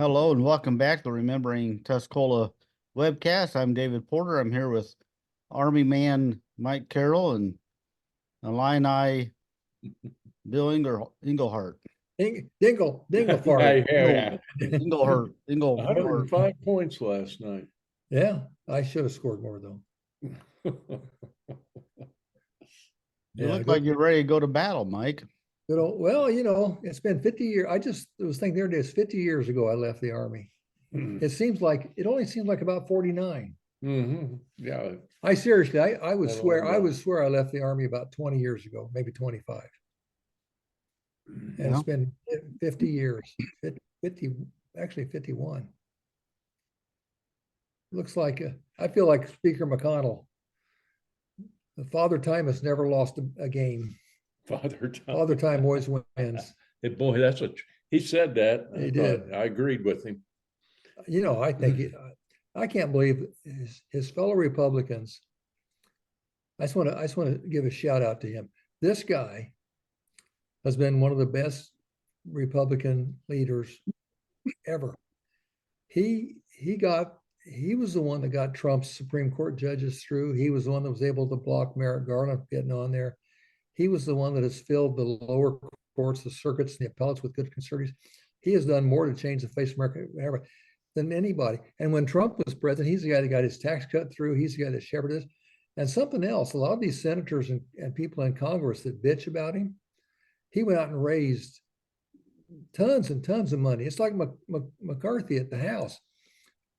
Hello and welcome back to Remembering Tuscola webcast. I'm David Porter. I'm here with Army man Mike Carroll and Illini Bill Englehart. Dingle fart. Yeah. Englehart. Englehart. 105 points last night. Yeah, I should have scored more though. You Yeah, look like you're ready to go to battle, Mike. well, it's been 50 years. I just was thinking the other day, it's 50 years ago I left the Army. It only seems like about 49. Yeah. I seriously, I would Not swear, long I ago. would swear I left the Army about 20 years ago, maybe 25. And Yeah. it's been 50 years, 50, actually 51. Looks like, I feel like Speaker McConnell. The Father Time has never lost a game. Father Time. Father Time always wins. Boy, he said that. He did. I agreed with him. I think I can't believe his fellow Republicans. I just want to give a shout out to him. This guy has been one of the best Republican leaders ever. He was the one that got Trump's Supreme Court judges through. He was the one that was able to block Merrick Garland getting on there. He was the one that has filled the lower courts, the circuits, and the appellates with good conservatives. He has done more to change the face of America ever than anybody. And when Trump was president, he's the guy that got his tax cut through. He's the guy that shepherded this. And something else, a lot of these senators and people in Congress that bitch about him, he went out and raised tons and tons of money. It's like McCarthy at the House.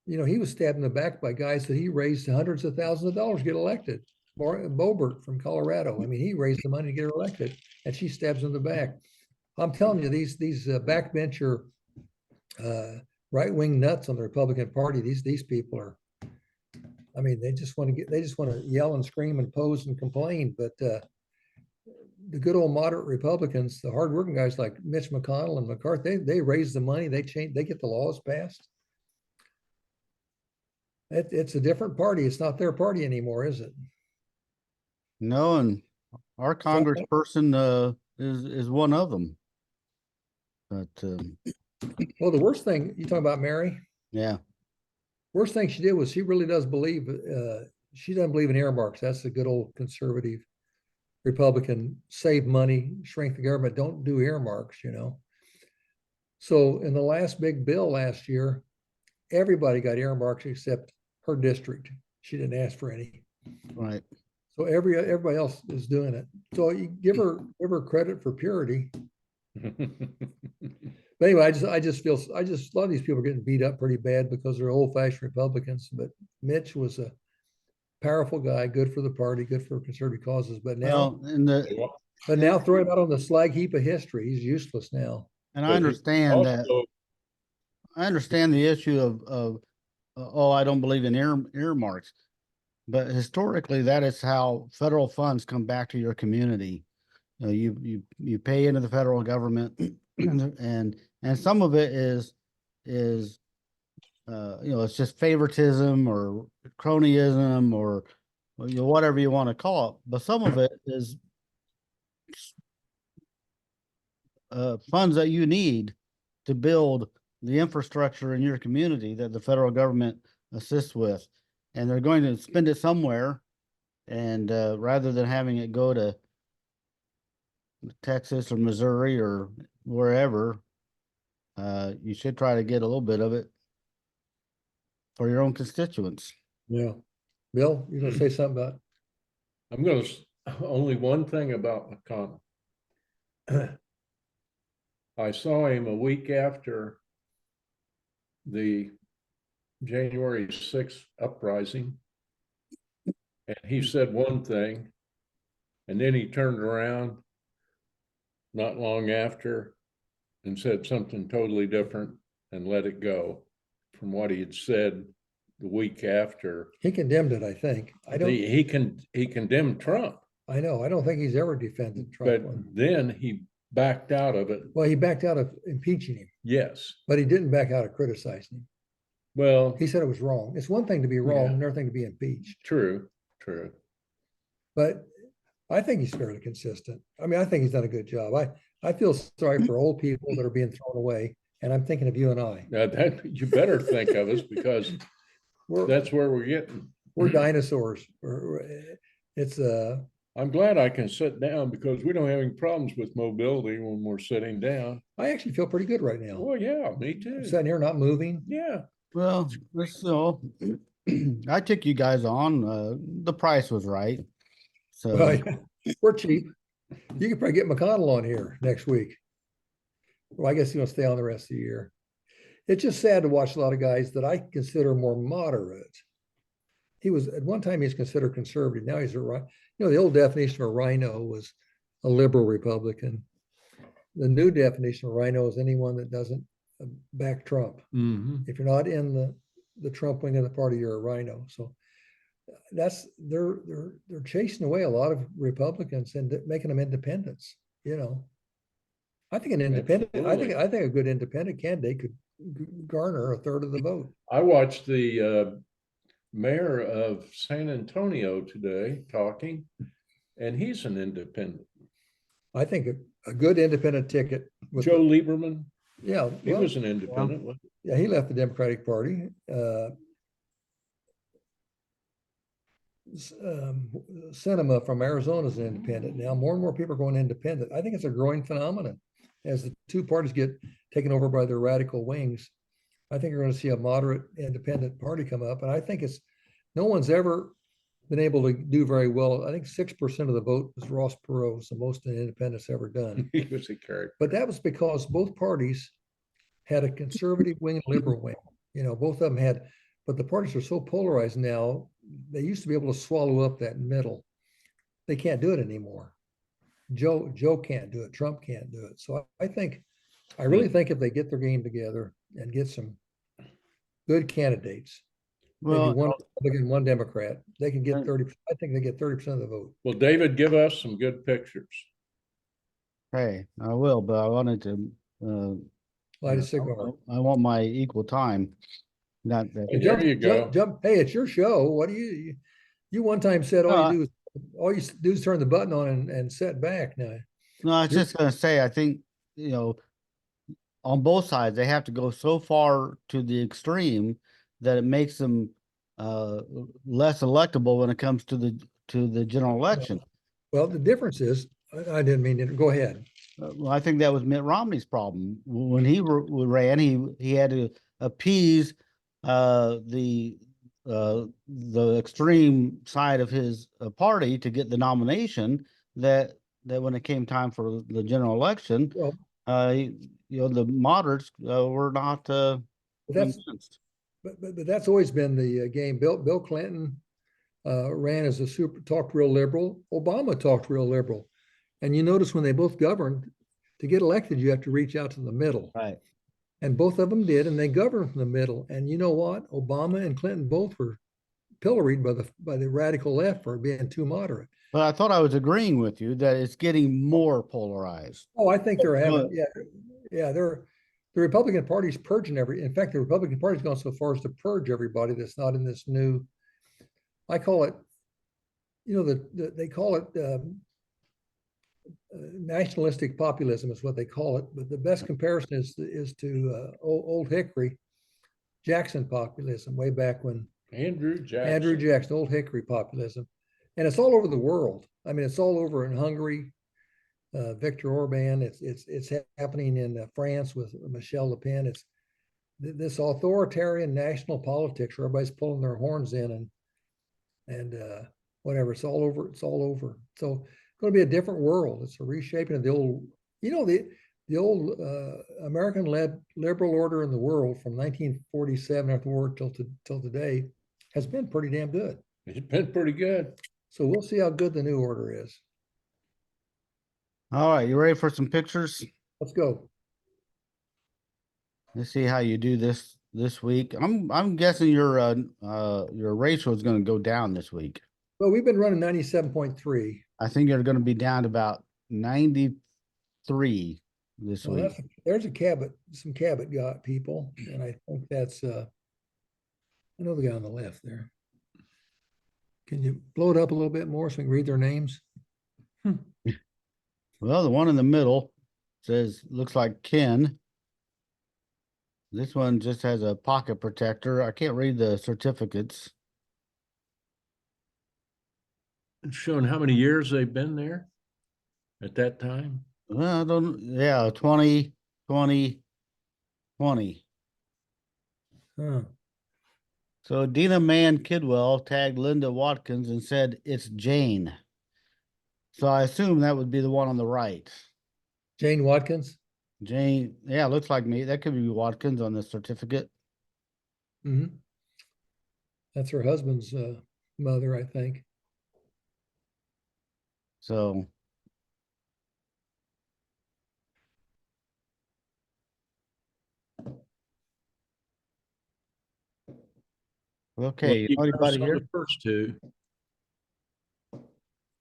He was stabbed in the back by guys that he raised hundreds of thousands of dollars to get elected. Boebert from Colorado. I mean, he raised the money to get her elected, and she stabs him in the back. I'm telling you, these backbencher right-wing nuts on the Republican Party, these people are. I mean, they just want to yell and scream and pose and complain. But the good old moderate Republicans, the hardworking guys like Mitch McConnell and McCarthy, they raise the money, they get the laws passed. It's a different party. It's not their party anymore, is it? No, and our congressperson is one of them. But well, the worst thing you talk about, Mary. Yeah. Worst thing she did was she really does believe she doesn't believe in earmarks. That's the good old conservative Republican, save money, shrink the government, don't do earmarks, So in the last big bill last year, everybody got earmarks except her district. She didn't ask for any. Right. So everybody else is doing it. So you give her credit for purity. But anyway, I just feel a lot of these people are getting beat up pretty bad because they're old-fashioned Republicans. But Mitch was a powerful guy, good for the party, good for conservative causes. But now, now throw him out on the slag heap of history. He's useless now. And I understand that. I understand the issue of I don't believe in earmarks, but historically, that is how federal funds come back to your community. You pay into the federal government, and some of it is it's just favoritism or cronyism or whatever you want to call it. But some of it is funds that you need to build the infrastructure in your community that the federal government assists with, and they're going to spend it somewhere. And rather than having it go to Texas or Missouri or wherever, you should try to get a little bit of it for your own constituents. Yeah. Bill, you're going to say something about? I'm going to only one thing about McConnell. I saw him a week after the January 6th uprising, and he said one thing, and then he turned around not long after and said something totally different and let it go from what he had said the week after. He condemned it, I think. He condemned Trump. I know. I don't think he's ever defended Trump. But then he backed out of it. Well, he backed out of impeaching him. Yes. But he didn't back out of criticizing him. Well, he said it was wrong. It's one thing to be wrong, another thing to be impeached. True. But I think he's fairly consistent. I mean, I think he's done a good job. I feel sorry for old people that are being thrown away. And I'm thinking of you and I. Now that, you better think of us because We're, that's where we're getting. we're dinosaurs. It's I'm glad I can sit down because we don't have any problems with mobility when we're sitting down. I actually feel pretty good right now. Oh, yeah, me I'm too. sitting here not moving. Yeah. Well, so I took you guys on, the price was right. So, Well, we're cheap. You could probably get McConnell on here next week. Well, I guess he'll stay on the rest of the year. It's just sad to watch a lot of guys that I consider more moderate. He was at one time he's considered conservative. Now he's a right. You know, the old definition of a rhino was a liberal Republican. The new definition of rhino is anyone that doesn't back Trump. Mhm. If you're not in the Trump wing of the party, you're a rhino. So that's they're chasing away a lot of Republicans and making them independents. You know, I think an independent. Absolutely. I think a good independent candidate could garner a third of the vote. I watched the mayor of San Antonio today talking, and he's an independent. I think a good independent ticket with Joe Lieberman, yeah, he well, was an independent. yeah, he left the Democratic Party. Cinema from Arizona is an independent now. More and more people are going independent. I think it's a growing phenomenon as the two parties get taken over by their radical wings. I think you're going to see a moderate independent party come up, and I think it's no one's ever been able to do very well. I think 6% of the vote was Ross Perot, the most an independent's ever done. He was a character. But that was because both parties had a conservative wing and liberal wing. You know, both of them had, but the parties are so polarized now. They used to be able to swallow up that middle. They can't do it anymore. Joe can't do it. Trump can't do it. So I really think if they get their game together and get some good candidates, maybe well, one Republican, one Democrat, they can get 30. I think they get 30% of the vote. Well, David, give us some good pictures. hey, I will, but I wanted to, Light a cigar. I want my equal time. Not that. And there you go. Jump. Hey, it's your show. What do you one time said all you do is turn the button on and set back. Now, No, I was just gonna say, I think, on both sides, they have to go so far to the extreme that it makes them less electable when it comes to the general election. well, the difference is, I didn't mean to go ahead. Well, I think that was Mitt Romney's problem when he ran. He had to appease the extreme side of his party to get the nomination. That when it came time for the general election, Well, the moderates were not that's convinced. but that's always been the game. Bill Clinton ran as a talked real liberal. Obama talked real liberal, and you notice when they both governed, to get elected, you have to reach out to the middle. Right. And both of them did, and they governed from the middle. And you know what? Obama and Clinton both were pilloried by the radical left for being too moderate. But I thought I was agreeing with you that it's getting more polarized. Oh, I think they're having, the Republican Party's purging in fact, the Republican Party's gone so far as to purge everybody that's not in this new, I call it, they call it nationalistic populism is what they call it. But the best comparison is to Old Hickory Jackson populism way back when Andrew Jackson, Old Hickory populism. And it's all over the world. I mean, it's all over in Hungary, Viktor Orban. It's happening in France with Michel Le Pen. It's this authoritarian national politics where everybody's pulling their horns in and whatever. It's all over. It's all over. So it's going to be a different world. It's a reshaping of the old, the old American-led liberal order in the world from 1947 after the war till today has been pretty damn good. It's been pretty good. So we'll see how good the new order is. All right, you ready for some pictures? Let's go. Let's see how you do this week. I'm guessing your ratio is going to go down this week. Well, we've been running 97.3. I think you're going to be down to about 93 this week. There's some Cabot got people, and I think that's I know the guy on the left there. Can you blow it up a little bit more so we can read their names? Well, the one in the middle looks like Ken. This one just has a pocket protector. I can't read the certificates. It's showing how many years they've been there at that time. Well, I don't, yeah, 20, 20, 20. Huh. So Dina Mann Kidwell tagged Linda Watkins and said, it's Jane. So I assume that would be the one on the right. Jane Watkins. Jane, yeah, looks like me. That could be Watkins on the certificate. Mm-hmm. That's her husband's mother, I think. So Well, okay, you got us anybody on here? the first two.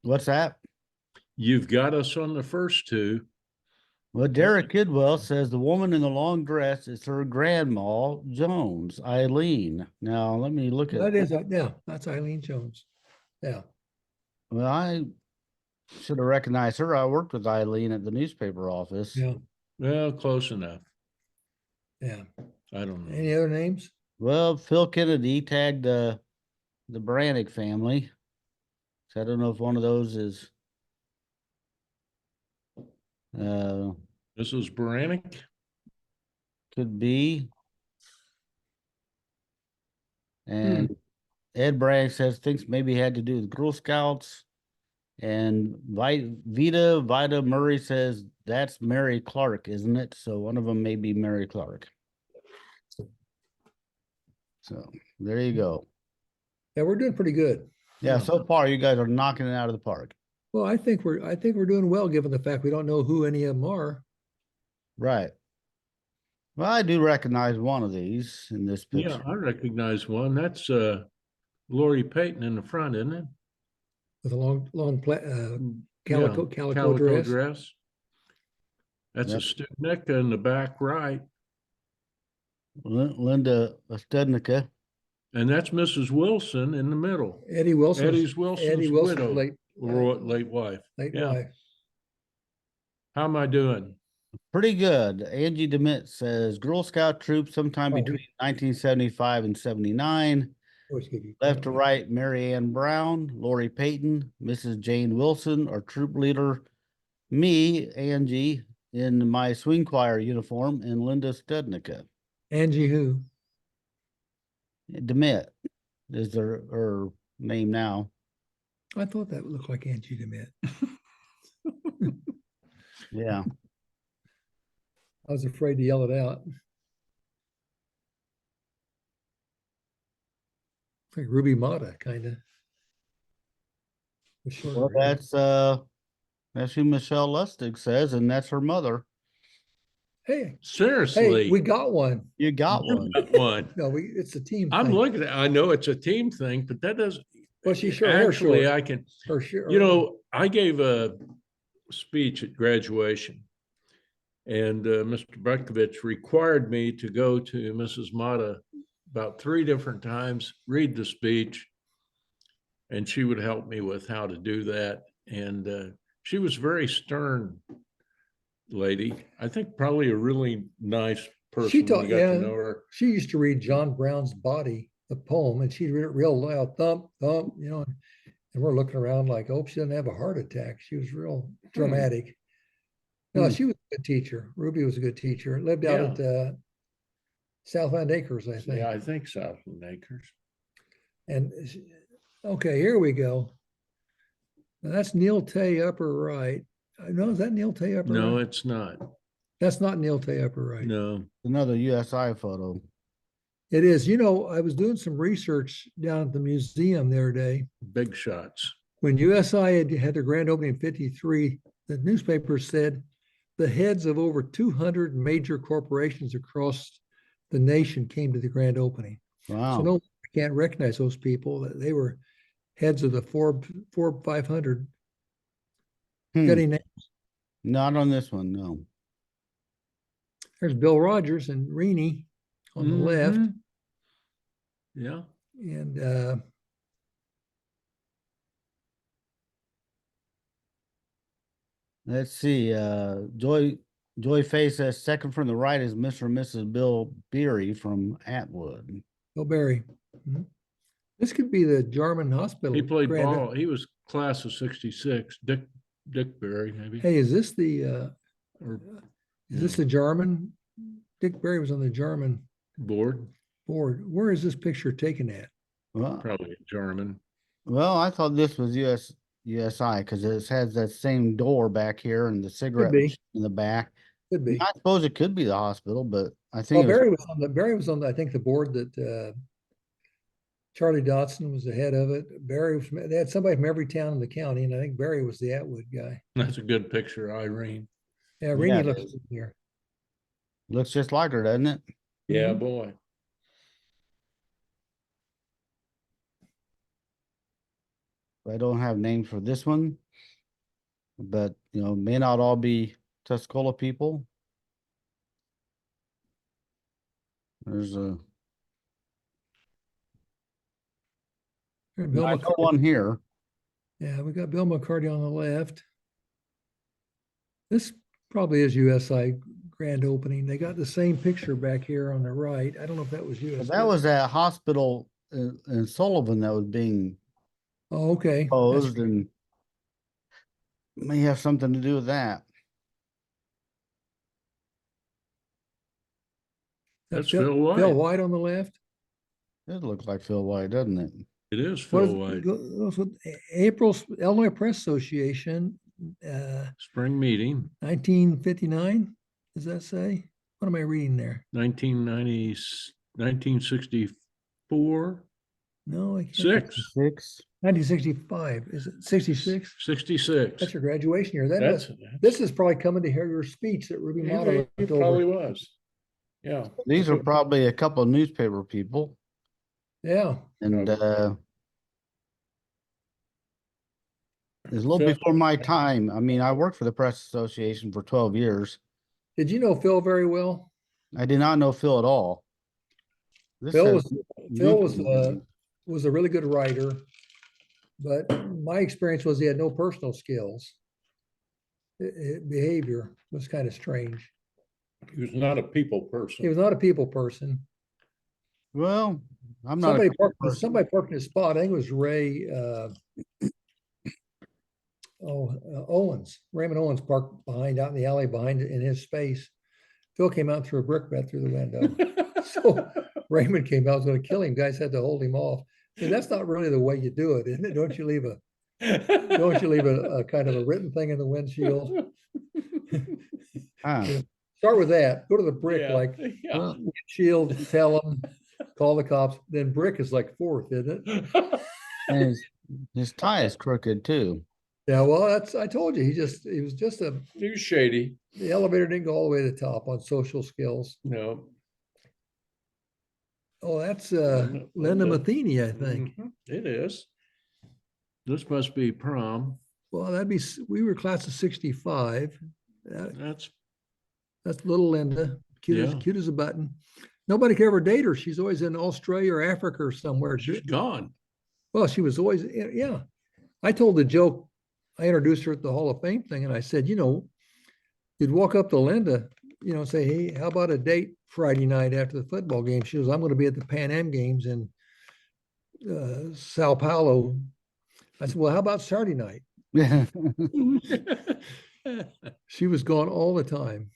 What's that? You've got us on the first two. Well, Derek Kidwell says the woman in the long dress is her grandma, Jones, Eileen. Now, let me look at That is, yeah, that's Eileen Jones. Yeah. Well, I should have recognized her. I worked with Eileen at the newspaper office. Yeah. Well, close enough. Yeah. I don't know. Any other names? Well, Phil Kennedy tagged the Brannick family. So I don't know if one of those is uh Mrs. Baranik? could be. And Hmm. Ed Bragg says thinks maybe had to do with Girl Scouts. And Vita Murray says that's Mary Clark, isn't it? So one of them may be Mary Clark. So there you go. Yeah, we're doing pretty good. Yeah, Yeah. so far you guys are knocking it out of the park. Well, I think we're doing well given the fact we don't know who any of them are. Right. Well, I do recognize one of these in this Yeah, picture. I recognize one. That's Lori Payton in the front, isn't it? With a long Yeah, calico dress. dress. That's a Yep. Studnicka in the back right. Linda Stednicka. And that's Mrs. Wilson in the middle. Eddie Wilson's Wilson's widow, late wife. late Yeah. wife. How am I doing? Pretty good. Angie DeMitt says Girl Scout troops sometime Oh, between 1975 and 79. Always give you Left to right, Mary Ann Brown, Lori Payton, Mrs. Jane Wilson, our troop leader, me, Angie, in my swing choir uniform, and Linda Stednicka. Angie who? DeMitt is her name now. I thought that looked like Angie DeMitt. Yeah. I was afraid to yell it out. Like Ruby Mata, kind of. Well, that's who Michelle Lustig says, and that's her mother. Hey, Seriously. we got one. You got one. One. No, it's a team I'm thing. looking at, I know it's a team thing, but that doesn't. Well, she's short hair Actually, short. I can, Her short. you know, I gave a speech at graduation. And Mr. Brekovich required me to go to Mrs. Mata about 3 different times, read the speech, and she would help me with how to do that. And she was a very stern lady. I think probably a really nice person. She taught, when you got to know her. She used to read John Brown's Body, the poem, and she'd read it real loud, thump, thump, you know, and we're looking around like, oh, she doesn't have a heart attack. She was real dramatic. No, she was a good teacher. Ruby was a good teacher. Lived out at Southland Acres, I think. Yeah, I think Southland Acres. And okay, here we go. Now that's Neil Tay upper right. No, is that Neil Tay upper right? No, it's not. That's not Neil Tay upper right. No. Another USI photo. It is. You know, I was doing some research down at the museum the other day. Big shots. When USI had their grand opening in 53, the newspaper said the heads of over 200 major corporations across the nation came to the grand opening. Wow. So no, I can't recognize those people. They were heads of the Forbes 500. Got any names? Not on this one, no. There's Bill Rogers and Reaney on the left. Yeah. And let's see. Joy Joy Faye says second from the right is Mr. and Mrs. Bill Beery from Atwood. Bill Barry. Mhm. This could be the Jarman Hospital. He played grand- ball. He was class of 66. Dick Berry, maybe. Hey, is this the, Or is this the Jarman? Dick Barry was on the Jarman board, board. Where is this picture taken at? Well, probably German. I thought this was USI because it has that same door back here and the cigarette be. machine in the back. Could be. I suppose it could be the hospital, but I Well, think it was, Barry was on, I think, the board that Charlie Dodson was the head of it. Barry was, they had somebody from every town in the county, and I think Barry was the Atwood guy. That's a good picture, Irene. Yeah, Yeah, Renee it looks is. here. looks just like her, doesn't it? Yeah, Mhm. boy. I don't have names for this one, but may not all be Tuscola people. There's a Bill I know McCarty. one here. Yeah, we got Bill McCarty on the left. This probably is USI grand opening. They got the same picture back here on the right. I don't know if that was But USI. that was that hospital in Sullivan that was being Oh, okay. closed and may have something to do with that. That's Phil Phil White. Phil White on the left. It looks like Phil White, doesn't it? It is What Phil is White. goes with April's Illinois Press Association, Spring meeting, 1959. Does that say? What am I reading there? 1990, 1964, No, I can't. 6. 1965. Is it 66? 66. That's your graduation year. That's This is probably coming to hear your speech that Ruby Motto it probably was. Yeah. These are probably a couple of newspaper people. Yeah. And Probably. it's a little Phil- before my time. I mean, I worked for the Press Association for 12 years. Did you know Phil very well? I did not know Phil at all. This Phil says was a really good writer, but my experience was he had no personal skills. Behavior was kind of strange. He was not a people He person. was not a people person. well, I'm not a Somebody people person. somebody parked in his spot. I think it was Ray Owens. Raymond Owens parked behind out in the alley behind it in his space. Phil came out and threw a brickbat through the window. So Raymond came out, was going to kill him. Guys had to hold him off. And that's not really the way you do it, isn't it? Don't you leave a kind of a written thing in the windshield? Start with that. Go to the brick, Yeah, like yeah. windshield, tell them, call the cops. Then brick is like fourth, isn't it? And his tie is crooked too. Yeah, well, I told you, he was just He was shady. the elevator didn't go all the way to the top on social skills. No. Oh, that's Linda- Linda Linda. Matheny, I think. Mhm, it is. This must be prom. Well, we were class of 65. That's That's little Linda, Yeah. cute as a button. Nobody could ever date her. She's always in Australia or Africa or somewhere. she's gone. Well, she was always, yeah. I told the joke, I introduced her at the Hall of Fame thing, and I said, you'd walk up to Linda, say, hey, how about a date Friday night after the football game? She goes, I'm going to be at the Pan Am Games in Sao Paulo. I said, well, how about Saturday night? She was gone all the time.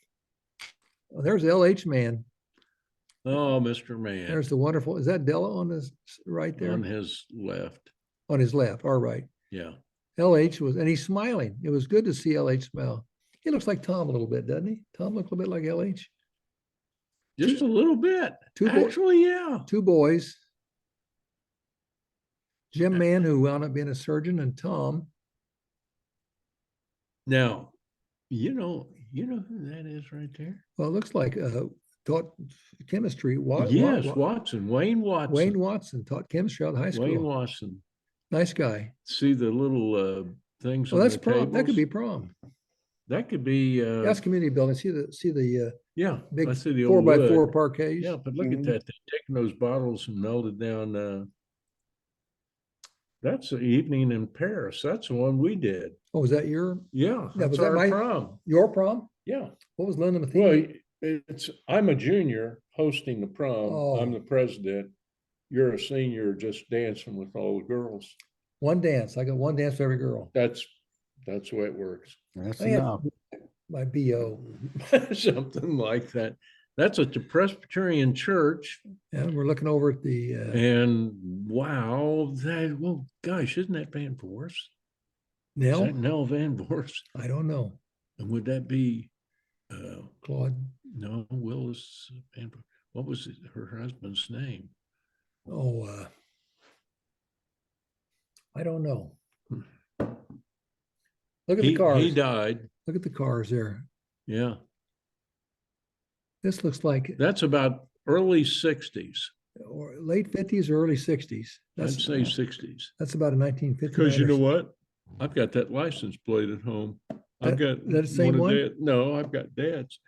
Oh, there's LH Man. Oh, Mr. Man. There's the wonderful, is that Della on his right there? On his left. On his left, all right. Yeah. LH was, and he's smiling. It was good to see LH smile. He looks like Tom a little bit, doesn't he? Tom looks a little bit like LH. Just a little bit. Two bo- Actually, yeah. Two boys. Jim Mann, who wound up being a surgeon, and Tom. Now, you know who that is right there? Well, it looks like taught chemistry. Yes, Watson, Wayne Watson. Wayne Watson taught chemistry out of high school. Wayne Watson. Nice guy. See the little things Well, on that's the prom. That could be tables? prom. That could be That's community building. See the yeah. big I see the 4x4 old wood. parquets. Yeah, but look Mhm. at that. They're taking those bottles and melted down. That's the evening in Paris. That's the one we did. Oh, was that your Yeah, Yeah, that's was that our my- prom. prom? Yeah. What was Linda Well, Matheny? I'm a junior hosting the prom. I'm Oh. the president. You're a senior just dancing with all the girls. One dance. I got one dance for every girl. That's the way it works. That's I had enough. my BO. Something like that. That's at the Presbyterian Church. And we're looking over at the, And wow, well, gosh, isn't that Van Vorst? Is Nell? that Nell Van Vorst? I don't know. And would that be Claude. no, Willis Van Vorst? What was her husband's name? Oh, I don't know. Look at the He cars. died. Look at the cars there. Yeah. This looks like That's about early 60s. or late 50s or early 60s. I'd say 60s. That's about a 1950. Because you know what? I've got that license plate at home. I've got that the same one? No, I've got Dad's.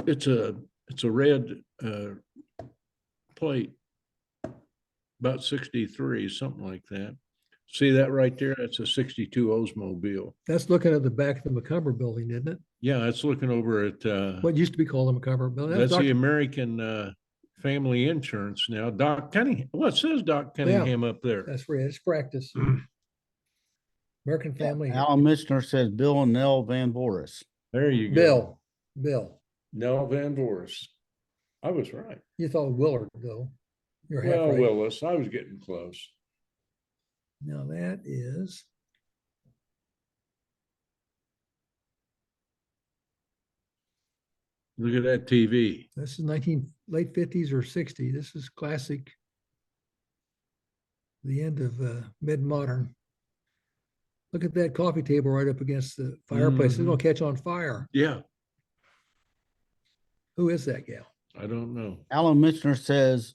It's a red plate, about 63, something like that. See that right there? That's a 62 Oldsmobile. That's looking at the back of the McCumber building, isn't it? Yeah, it's looking over at What used to be called the McCumber building. that's the American Family Insurance now. Doc Cunningham. Well, it says Doc Cunningham up there. That's right. It's practice. American Family. Alan Michener says Bill and Nell Van Voris. There you go. Bill. Nell Van Vorst. I was right. You thought Willard, though. You're half Well, right. Willis, I was getting close. Now that is. Look at that TV. This is late 50s or 60s. This is classic. The end of mid-modern. Look at that coffee table right up against the fireplace. It's going to catch on fire. Yeah, Who is that gal? I don't know. Alan Michener says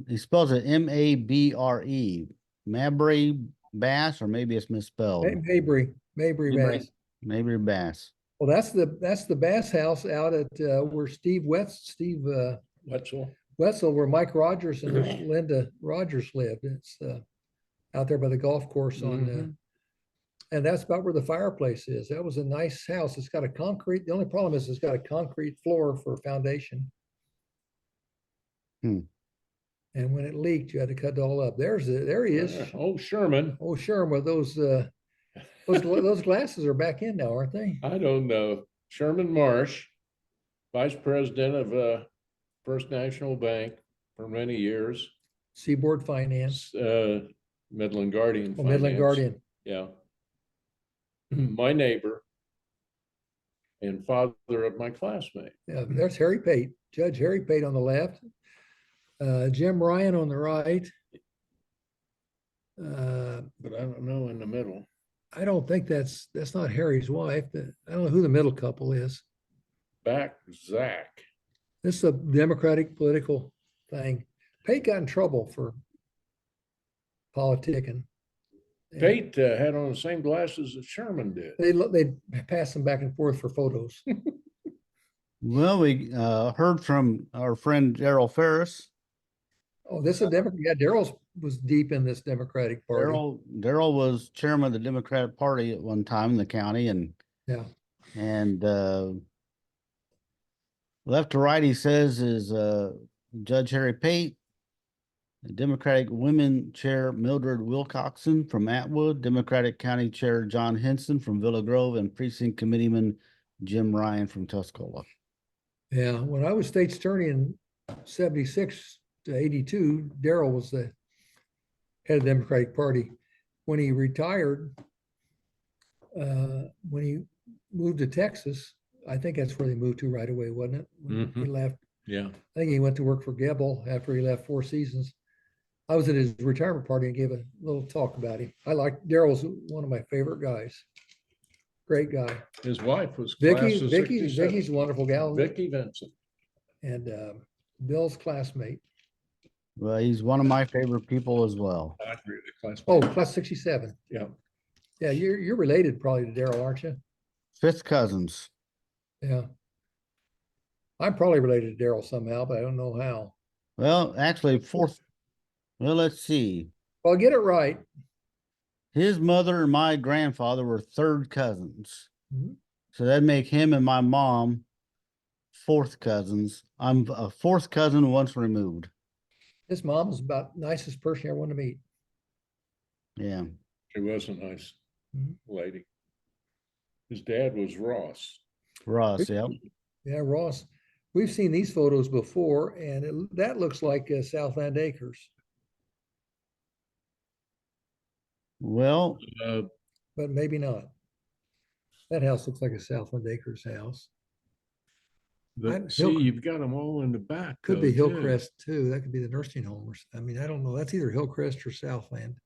he spells it Mabre, Mabry Bass, or maybe it's misspelled. Mabry Bass. Mabry Bass. Well, that's the Bass house out at where Steve Wetzel. Wetzel, where Mike Rogers and Linda Rogers lived. It's out there by the golf course on, and that's about where the fireplace is. That was a nice house. It's got a concrete. The only problem is it's got a concrete floor for foundation. Hmm. And when it leaked, you had to cut it all up. There he is. Oh, Sherman. Oh, Sherman, with those glasses are back in now, aren't they? I don't know. Sherman Marsh, vice president of First National Bank for many years. Seaboard Finance. Midland Guardian. Oh, Midland Guardian. Yeah. My neighbor and father of my classmate. Yeah, there's Harry Pate, Judge Harry Pate on the left. Jim Ryan on the right. But I don't know in the middle. I don't think that's not Harry's wife. I don't know who the middle couple is. Back Zach. This is a Democratic political thing. Pate got in trouble for politicking. Pate had on the same glasses that Sherman did. They passed them back and forth for photos. Well, we heard from our friend Daryl Ferris. Oh, this is a Democrat. Yeah, Daryl was deep in this Democratic Party. Daryl was chairman of the Democratic Party at one time in the county, and left to right, he says, is Judge Harry Pate, Democratic Women Chair Mildred Wilcoxon from Atwood, Democratic County Chair John Henson from Villa Grove, and Precinct Committeeman Jim Ryan from Tuscola. Yeah, when I was state's attorney in 76 to 82, Daryl was the head of the Democratic Party. When he retired, when he moved to Texas, I think that's where they moved to right away, wasn't it? When he left. Yeah. I think he went to work for Gebel after he left 4 seasons. I was at his retirement party and gave a little talk about him. Daryl was one of my favorite guys. Great guy. His wife was Vicky's a wonderful gal. Vicky Vincent. And Bill's classmate. Well, he's one of my favorite people as well. I agree with the class. Oh, class 67. Yeah. Yeah, you're related probably to Daryl, aren't you? Fifth cousins. Yeah. I'm probably related to Daryl somehow, but I don't know how. Well, actually, fourth. Well, let's see. Well, get it right. His mother and my grandfather were third cousins. Mhm. So that'd make him and my mom fourth cousins. I'm a fourth cousin once removed. His mom is about nicest person you ever want to meet. Yeah. She was a nice Mhm. lady. His dad was Ross. Ross, yeah. Yeah, Ross. We've seen these photos before, and that looks like Southland Acres, Well, Uh, but maybe not. That house looks like a Southland Acres house. see, you've got them all in the back. Could though, be too. Hillcrest too. That could be the nursing home. I mean, I don't know. That's either Hillcrest or Southland.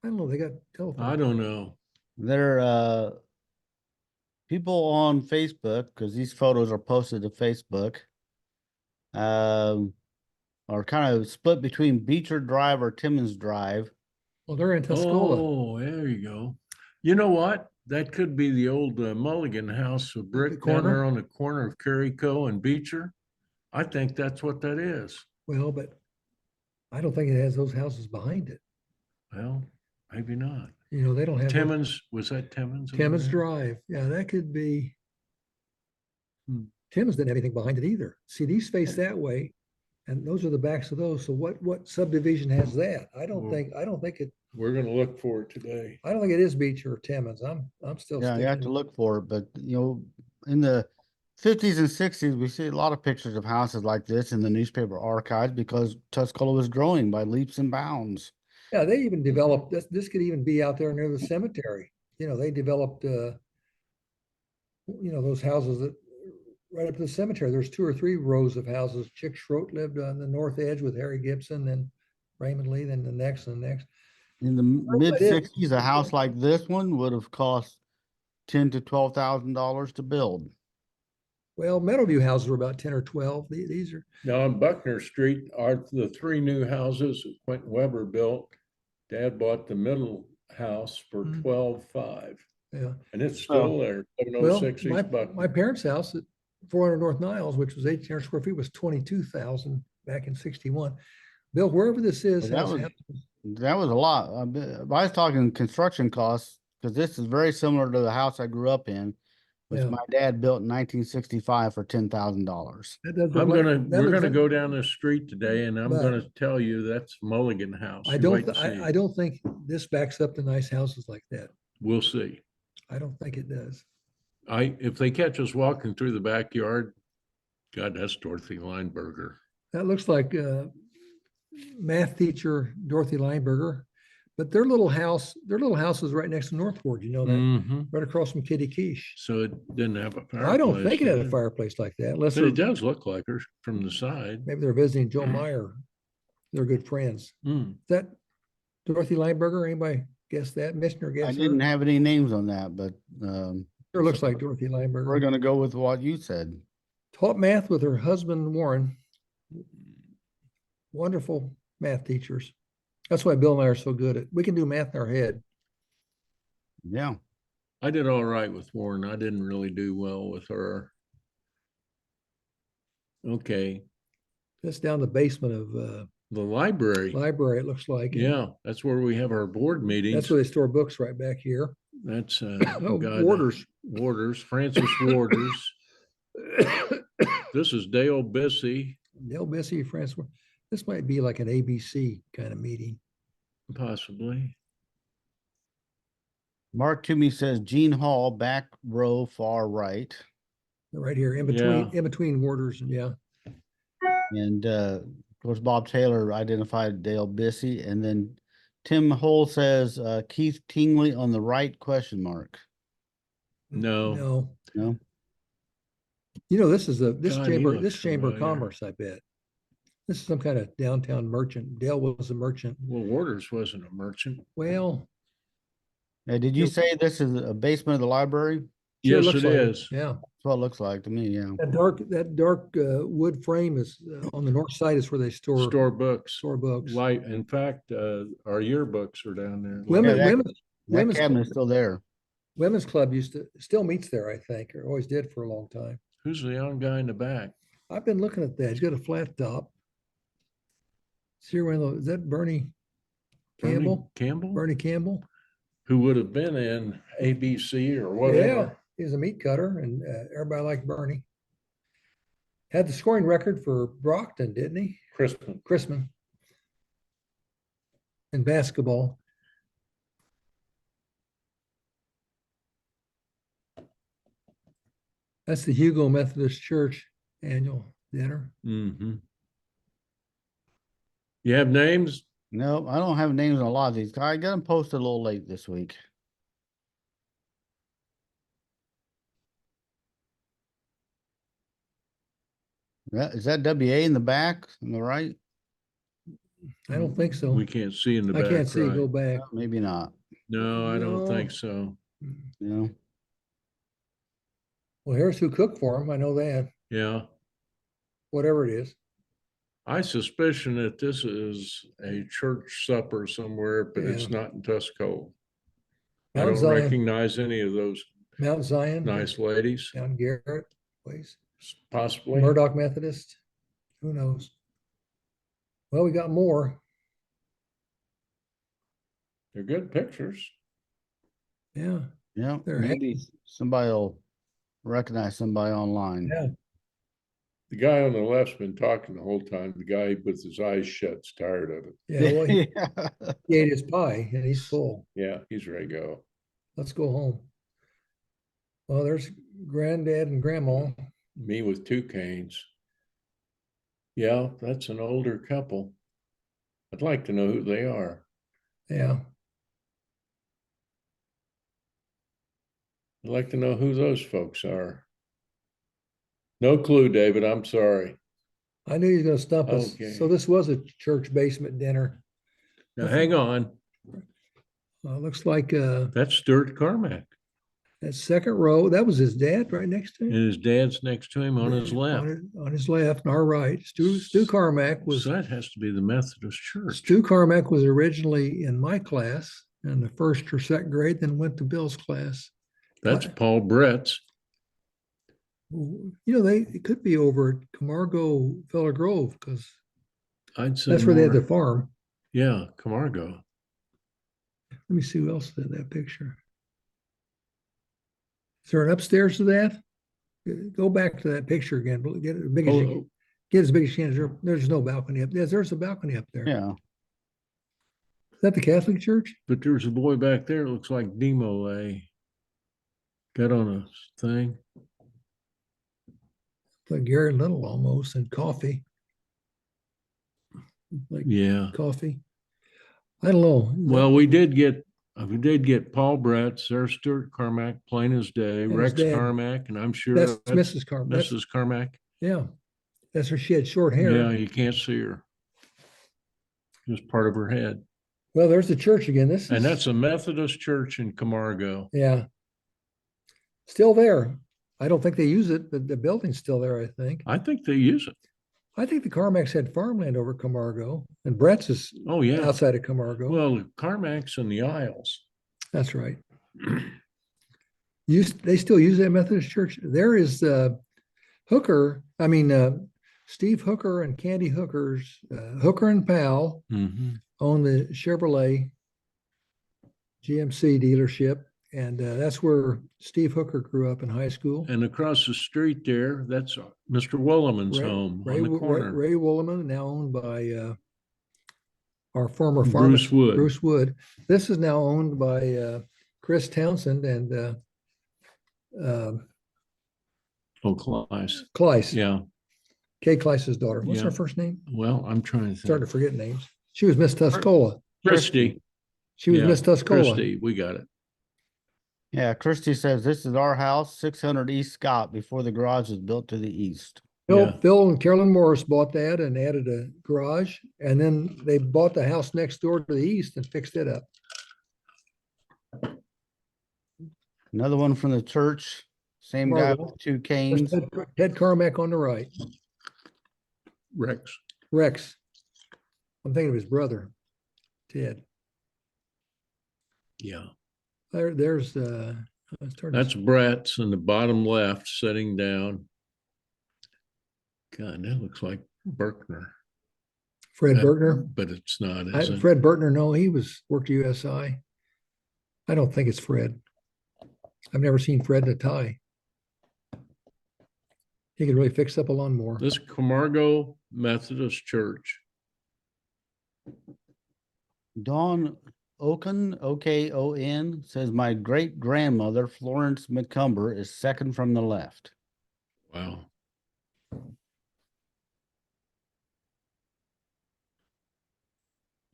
I don't know. They got telephone. I don't know. there people on Facebook, because these photos are posted to Facebook, are kind of split between Beecher Drive or Timmons Drive. Well, they're in Tuscola. Oh, there you go. You know what? That could be the old Mulligan house of brick down corner? there on the corner of Carrico and Beecher. I think that's what that is. Well, but I don't think it has those houses behind it. Well, maybe not. You know, they don't have those- Timmons, was that Timmons? over Timmons there? Drive. Yeah, that could be. Hmm. Timmons didn't have anything behind it either. See, these face that way, and those are the backs of those. So what subdivision has that? I don't Well- think it. We're gonna look for it today. I don't think it is Beecher or Timmons. I'm still Yeah, you have to sticking. look for it, but in the 50s and 60s, we see a lot of pictures of houses like this in the newspaper archives because Tuscola was growing by leaps and bounds. Yeah, they even developed this. This could even be out there near the cemetery. You know, they developed. Those houses that right up to the cemetery. There's 2 or 3 rows of houses. Chick Schroet lived on the north edge with Harry Gibson, then Raymond Lee, then the next and the next. In the mid 60s, a house like this one would have cost $10,000 to $12,000 to build. Well, Meadowview houses were about 10 or 12. These are Now on Buckner Street are the 3 new houses that Quentin Weber built. Dad bought the middle house for Hmm. 12.5, yeah. and it's still there. Well, 706 my East Buckner. my parents' house at 400 North Niles, which was 1,800 square feet, was 22,000 back in 61. Bill, wherever this is, But that was a lot. I was talking construction costs because this is very similar to the house I grew up in, which Yeah. my dad built in 1965 for $10,000. We're gonna go down the street today and I'm But- gonna tell you that's Mulligan House. I You don't, wait and see. I don't think this backs up to nice houses like that. We'll see. I don't think it does. If they catch us walking through the backyard, God, that's Dorothy Lineberger. That looks like math teacher Dorothy Lineberger, but their little house is right next to Northward. You know that, Mhm. right across from Kitty Quiche. So it didn't have a fireplace. I don't think it had did a fireplace like that, unless But it they're, does look like her from the side. maybe they're visiting Joe Meyer. They're good friends. Mm. Is that Dorothy Lineberger? Anybody guess that? Missioner I guess didn't her? have any names on that, but Sure looks like Dorothy we're Lineberger. going to go with what you said. Taught math with her husband Warren. Wonderful math teachers. That's why Bill and I are so good at. We can do math in our head. Yeah. I did all right with Warren. I didn't really do well with her. Okay, That's down the basement of the library. library. It looks like. And Yeah, that's where we have our board meetings. that's where they store books right back here. That's Oh, God, Warders. Francis Warders. This is Dale Bissey, Dale Bissey, Francis. This might be like an ABC kind of meeting. possibly. Mark Toomey says Gene Hall, back row, far right. Right here, Yeah. in between Warders, and yeah. And of course, Bob Taylor identified Dale Bissey. And then Tim Hull says Keith Tingley on the right, question mark. No. No. No? You know, this is this God, he chamber, looks this chamber of familiar. commerce, I bet. This is some kind of downtown merchant. Dale was a merchant. Well, Warders wasn't a merchant. Well, Did you say this is a basement of the library? sure Yes, looks it like is. Yeah. That's what it looks like to me, yeah. That dark wood frame is on the north side is where they Store books. store books. Light. In fact, our yearbooks are down there. Women, Yeah, that- women, That women's cabinet's still there. women's club still meets there, I think, or always did for a long time. Who's the young guy in the back? I've been looking at that. He's got a flat top. See one of those, is that Bernie Campbell? Campbell? Bernie Campbell? who would have been in ABC or Yeah, whatever. he's a meat cutter, and everybody liked Bernie. Had the scoring record for Brockton, didn't he? Chrisman in basketball. That's the Hugo Methodist Church annual dinner. Mm-hmm. You have names? No, I don't have names on a lot of these. I got them posted a little late this week. Is that WA in the back on the right? I don't think so. We can't see in the I back. can't see. right? Go back. Maybe not. No, I don't think No. so. No. Well, here's who cooked for him. I know that. Yeah. Whatever it is. I suspicion that this is a church supper somewhere, but it's Yeah. not in Tuscola. I Mount don't Zion. recognize any of those Mount Zion. nice ladies. Down Garrett place. Possibly. Murdoch Methodist. Who knows? Well, we got more. They're good pictures. Yeah. Yeah. They're Maybe somebody will recognize somebody online. Yeah. The guy on the left's been talking the whole time. The guy with his eyes shut's tired of it. Yeah. Well, he Yeah. ate his pie and he's full. Yeah, he's ready to go. Let's go home. Well, there's granddad and grandma. Me with two canes. Yeah, that's an older couple. I'd like to know who they are. Yeah. I'd like to know who those folks are. No clue, David. I'm sorry. I knew he was going to stump us. Okay. So this was a church basement dinner. Now, hang on. Looks like That's Stuart Carmack. that second row. That was his dad right next to him. And his dad's next to him on his left. On his left and our right. Stu Carmack was So that has to be the Methodist Church. Stu Carmack was originally in my class in the first or second grade, then went to Bill's class. That's Paul Brett's. You know, it could be over at Camargo Feller Grove because I'd say that's where they had more. the farm. Yeah, Camargo. Let me see who else did that picture. Is there an upstairs to that? Go back to that picture again. Get it as big as you can. Get as big as you can. There's no balcony up there. There's a balcony up there. Yeah. Is that the Catholic Church? But there's a boy back there. It looks like Demole. Got on a thing. Like Gary Little almost, and coffee. Like Yeah. coffee. I don't know. Well, we did get Paul Brett's. There's Stuart Carmack, plain as day. And his Rex dad. Carmack, and I'm sure That's Mrs. Carmack. Mrs. Carmack. Yeah. That's her. She had short hair. Yeah, you can't see her. Just part of her head. Well, there's the church again. And that's a Methodist church in Camargo. yeah. Still there. I don't think they use it, but the building's still there, I think. I think they use it. I think the Carmacks had farmland over Camargo, and Brett's is Oh, yeah. outside of Camargo. Well, Carmack's in the Isles. That's right. They still use that Methodist church. There is Steve Hooker and Candy Hooker's Hooker and Powell Mm-hmm. own the Chevrolet GMC dealership. And that's where Steve Hooker grew up in high school. And across the street there, that's Mr. Wolleman's home on the corner. Ray Wolleman, now owned by our former farmer, Bruce Wood. Bruce Wood. This is now owned by Chris Townsend and Kleiss. Kleiss. Yeah. Kay Kleiss's daughter. What's Yeah. her first name? Well, I'm trying to Starting think. to forget names. She was Miss Tuscola. Christy. She was Yeah, Miss Tuscola. Christy, we got it. Yeah. Christy says this is our house, 600 East Scott, before the garage was built to the east. Yeah. Phil and Carolyn Morris bought that and added a garage, and then they bought the house next door to the east and fixed it up. Another one from the church. Same guy Marvel. with two There's canes. Ted Carmack on the right. Rex. Rex. I'm thinking of his brother, Ted. Yeah. There's That's Brett's in the bottom left, sitting down. God, that looks like Berkner. Fred Bertner. But it's not, is it? Fred Bertner, no, he worked USI. I don't think it's Fred. I've never seen Fred in a tie. He could really fix up a lawnmower. This Camargo Methodist Church. Dawn Okon, Okon, says my great grandmother, Florence McCumber, is second from the left. Wow.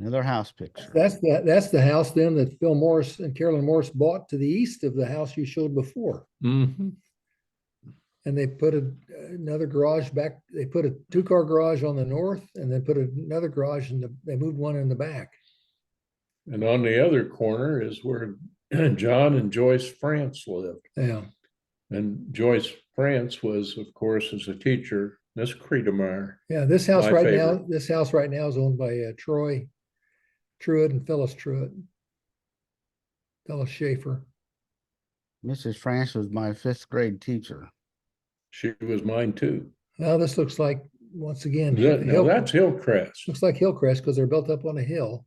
Another house picture. That's the house then that Phil Morris and Carolyn Morris bought to the east of the house you showed before. Mm-hmm. And they put another garage back. They put a 2-car garage on the north and then put another garage they moved one in the back. And on the other corner is where John and Joyce France lived. Yeah. And Joyce France was, of course, as a teacher, Miss Credemeyer. Yeah. This house My right favorite. now, is owned by Troy Truitt and Phyllis Truitt. Phyllis Schaefer. Mrs. France was my 5th grade teacher. She was mine too. Well, this looks like, once again, No, that's Hillcrest. looks like Hillcrest because they're built up on a hill.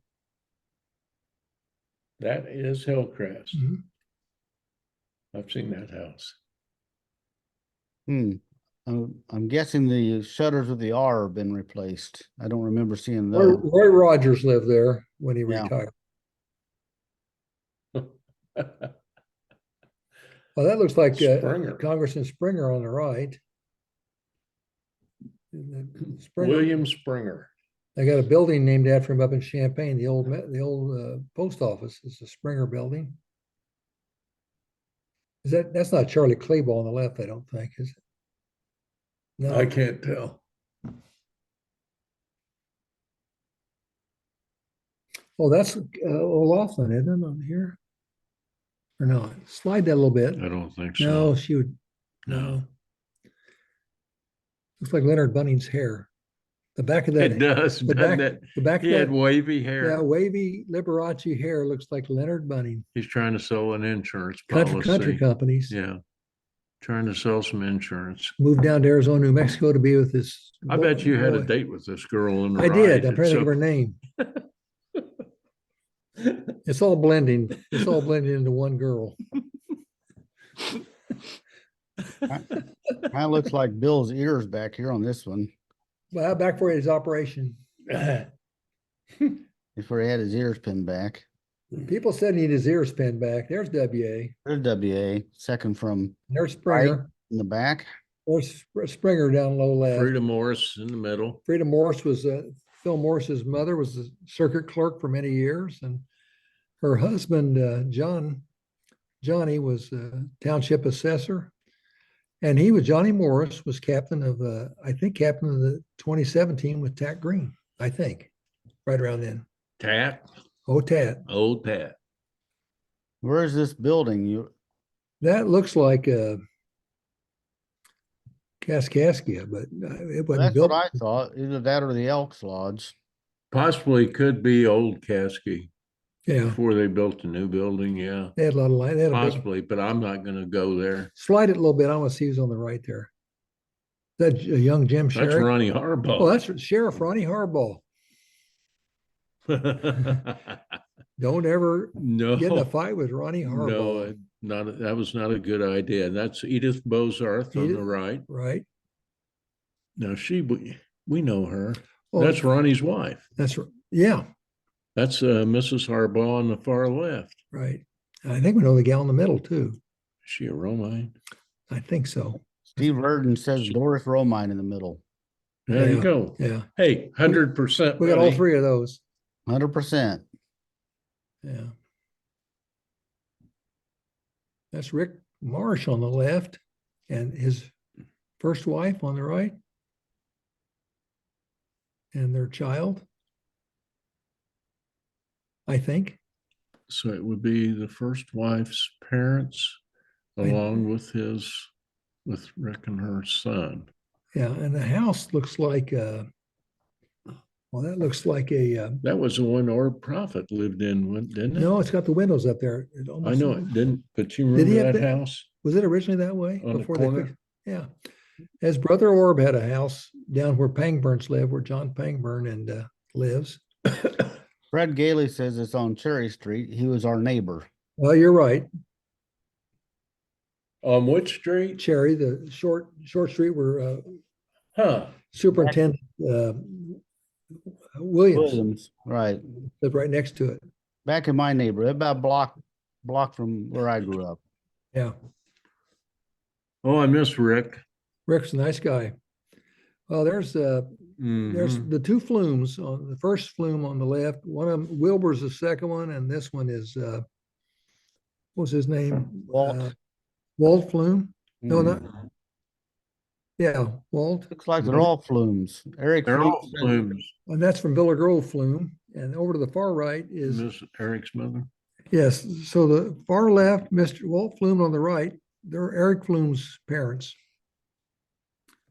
That is Hillcrest. Mhm. I've seen that house. I'm guessing the shutters with the R have been replaced. I don't remember seeing those. Roy Rogers lived there when he Yeah. retired. Well, that looks like Springer. Congressman Springer on the right. Springer, William Springer. they got a building named after him up in Champaign. The old post office is the Springer building. That's not Charlie Clayball on the left? I don't think, is it? No, I can't tell. Oh, that's O'Loughlin, isn't it, on here? Or not? Slide that a little bit. I don't think so. No, she would. No. No. Looks like Leonard Bunning's hair. The back of that. It does, The doesn't back, it? the back He of had that. wavy hair. Yeah, wavy Liberace hair looks like Leonard Bunning. He's trying to sell an insurance Country policy. companies. Yeah. Trying to sell some insurance. Moved down to Arizona, New Mexico to be with this. I bet you had a boy. date with this girl in the I did. ride. I'm trying to think of her So- name. It's all blending. It's all blending into one girl. Kind of looks like Bill's ears back here on this one. Well, back for his operation. Before he had his ears pinned back. People said he need his ears pinned back. There's WA. There's WA, second from There's Springer. in the back. There's Springer down low left. Frida Morris in the middle. Frida Morris was Phil Morris's mother, was the circuit clerk for many years, and her husband Johnny was a township assessor, and Johnny Morris was captain of captain of the 2017 with Tack Green, I think, right around then. Tat. Oh, Tat. Old Tat. Where is this building? That looks like Kaskaskia, but it wasn't That's built. what I thought. Either that or the Elks Lodge. Possibly could be Old Caskey Yeah, before they built the new building. Yeah. they had a lot of light. They had a big, Possibly, but I'm not going to go there. slide it a little bit. I want to see who's on the right there. That young Jim That's Sherrick. Ronnie Oh, Harbaugh. that's Sheriff Ronnie Harbaugh. Don't ever No. get in a fight with Ronnie Harbaugh. No, that was not a good idea. That's Edith Bozarth on Edith- the right. Right? Now we know her. Oh, That's Ronnie's wife. Yeah, That's Mrs. Harbaugh on the far left. right. I think we know the gal in the middle too. Is she a Romine? I think so. Steve Verdon says Doris Romine in the middle. There Yeah. you go. Yeah. Hey, 100%. We got all buddy. three of those. 100%. Yeah. That's Rick Marsh on the left and his first wife on the right. And their child, I think. So it would be the first wife's parents, along with Rick and her son. Yeah, and the house looks like that looks like a That was the one Orb Prophet lived in, didn't it? no, it's got the windows up there. It I almost- know it didn't, but you Did he remember have that the- house? Was it originally that way? On the before corner? fixed? Yeah. His brother Orb had a house down where Pangburns live, where John Pangburn lives. Fred Gailey says it's on Cherry Street. He was our neighbor. Well, you're right. On which street? Cherry, the short street where Huh, Superintendent Williams Williams, right. lived right next to it. Back in my neighborhood, about a block from where I grew up. Yeah, oh, I miss Rick. Rick's a nice guy. Well, there's Mhm. the two flumes on the first flume on the left. One of them, Wilbur's the second one, and this one is what's his name? Walt. Walt Flume. No, not Mhm. yeah, Walt. Looks like they're all flumes. Eric They're Flume all said- plumes. And that's from Villa Grove Flume. And over to the far right is Miss Eric's mother. yes. So the far left, Mr. Walt Flume on the right, they're Eric Flume's parents.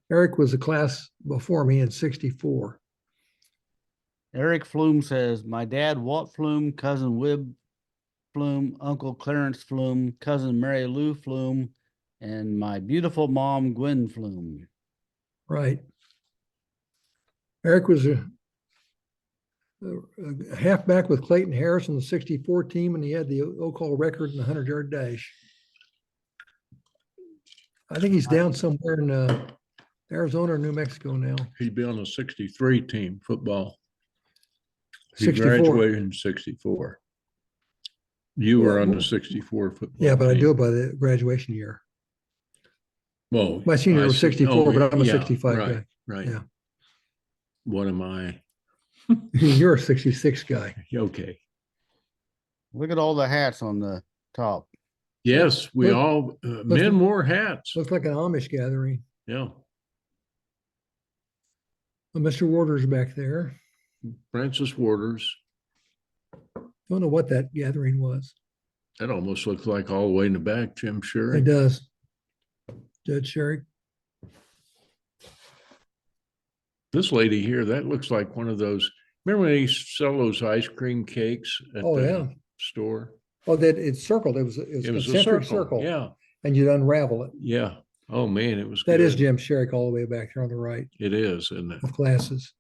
Eric was a class before me in '64. Eric Flume says, my dad, Walt Flume, cousin Wib Flume, Uncle Clarence Flume, cousin Mary Lou Flume, and my beautiful mom, Gwen Flume. Right. Eric was a halfback with Clayton Harris on the '64 team, and he had the Oak-Hall record in the 100-yard dash. I think he's down somewhere in Arizona or New Mexico now. He'd be on the 63 team football. He 64. graduated in 64. You were on Well, the 64 football. Yeah, but I team. do it by the graduation year. Well, My senior I was see. 64, but I'm a yeah, 65 right, guy. Right. Yeah. What am I? You're a 66 guy. Okay. Look at all the hats on the top. Yes, we Look- all men wore hats. Looks like an Amish gathering. Yeah. Well, Mr. Warder's back there. Francis Waters. Don't know what that gathering was. That almost looks like all the way in the back, Jim It Sherry. does. Judge Sherry. This lady here, that looks like one of those. Remember when they used to sell those ice cream cakes at Oh, the yeah. store? Oh, that it's circled. It was It a was a concentric circle. circle. Yeah, And you'd unravel it. yeah. Oh man, it was That is good. Jim Sherrick all the way back there on the right It is, isn't it? of classes.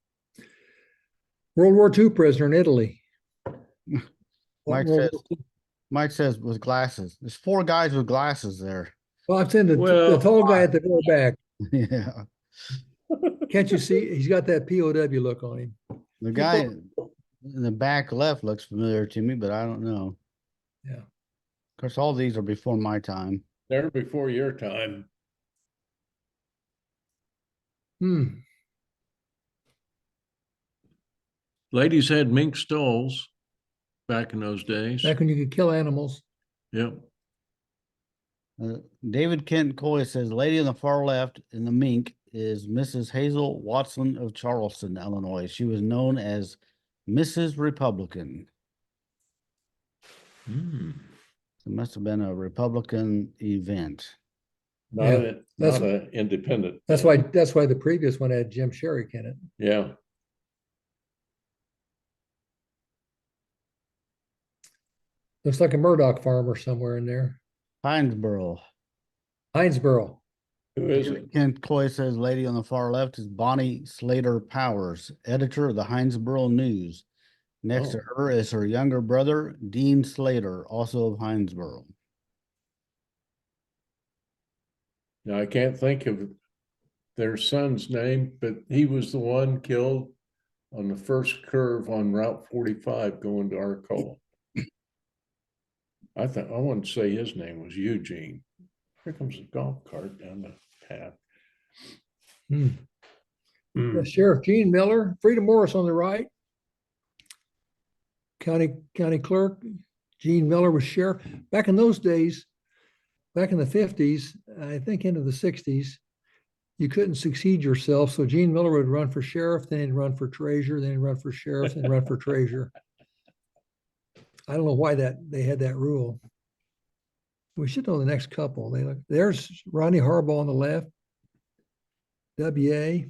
World War II prisoner in Italy. Mike World says, War II. Mike says with glasses. There's 4 guys with glasses there. Well, I'm saying the Well, tall guy at the very back. Yeah. Can't you see? He's got that POW look on him. The guy in the back left looks familiar to me, but I don't know. Yeah. Of course, all these are before my time. They're before your time. Ladies had mink stoles back in those days. Back when you could kill animals. Yep. David Kent Coy says, lady on the far left in the mink is Mrs. Hazel Watson of Charleston, Illinois. She was known as Mrs. Republican. Hmm. It must have been a Republican event. Not Yeah, a, that's- not a independent. That's why the previous one had Jim Sherrick in it. Yeah. Looks like a Murdoch farmer somewhere in there. Hinesboro. Hinesboro. Who is it? Kent Coy says, lady on the far left is Bonnie Slater Powers, editor of the Hinesboro News. Next to her is her younger brother, Dean Slater, also of Hinesboro. Now, I can't think of their son's name, but he was the one killed on the first curve on Route 45 going to Arcola. I wanted to say his name was Eugene. Here comes a golf cart down the path. Sheriff Gene Miller, Frida Morris on the right. County clerk, Gene Miller was sheriff. Back in those days, back in the 50s, I think into the 60s, you couldn't succeed yourself. So Gene Miller would run for sheriff, then he'd run for treasurer, then he'd run for sheriff, then run for treasurer. I don't know why they had that rule. We should know the next couple. There's Ronnie Harbaugh on the left. W.A.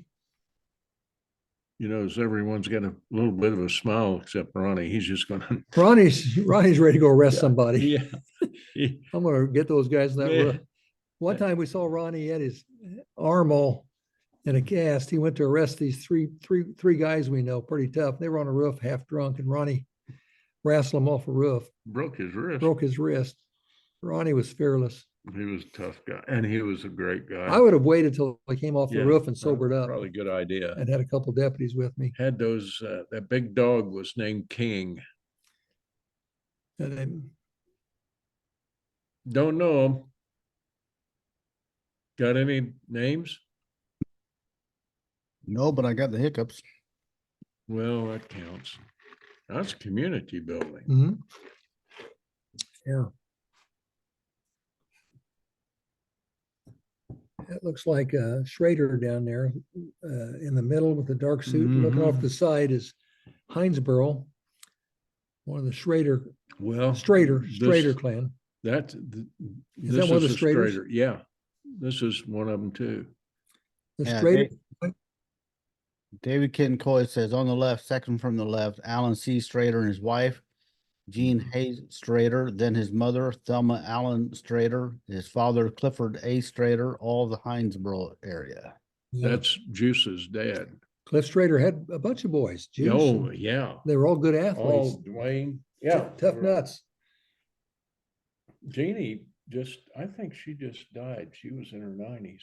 You know, as everyone's got a little bit of a smile except Ronnie. He's just going to. Ronnie's ready to go arrest somebody. Yeah. I'm gonna get those guys in that Yeah. roof. One time we saw Ronnie, he had his arm all in a cast. He went to arrest these three guys we know, pretty tough. They were on a roof, half drunk, and Ronnie wrestle him off a roof, Broke his wrist. broke his wrist. Ronnie was fearless. He was a tough guy, and he was a great guy. I would have waited till he came off the Yeah, roof and sobered up Probably a good idea. and had a couple deputies with me. Had those, that big dog was named King. And then Don't know him. Got any names? No, but I got the hiccups. Well, that counts. That's community building. mhm. Yeah. It looks like Schrader down there in the middle with the dark suit. Looking off Mhm. the side is Hinesboro, one of the Well, Strader this- clan. That, Is this that one of is the a Straders? Strader. Yeah, this is one of them too. The Yeah, Strader, David Kincoy says on the left, second from the left, Alan C. Strader and his wife, Jean Hayes Strader, then his mother, Thelma Allen Strader, his father, Clifford A. Strader, all the Hinesboro area. That's Juice's dad. Cliff Strader had a bunch of boys. Juice, Oh, and yeah. they were all good athletes. Oh, Dwayne. Yeah. Tough nuts. Jeannie I think she just died. She was in her 90s.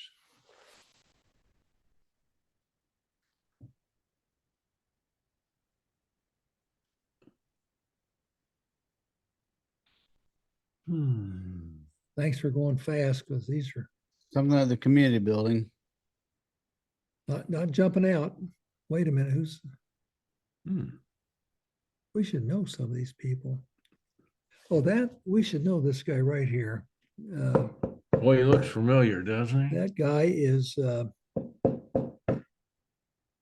Thanks for going fast because these are Something at the community building. not jumping out. Wait a minute, Hmm. we should know some of these people. Oh, we should know this guy right here. Boy, he looks familiar, doesn't he? That guy is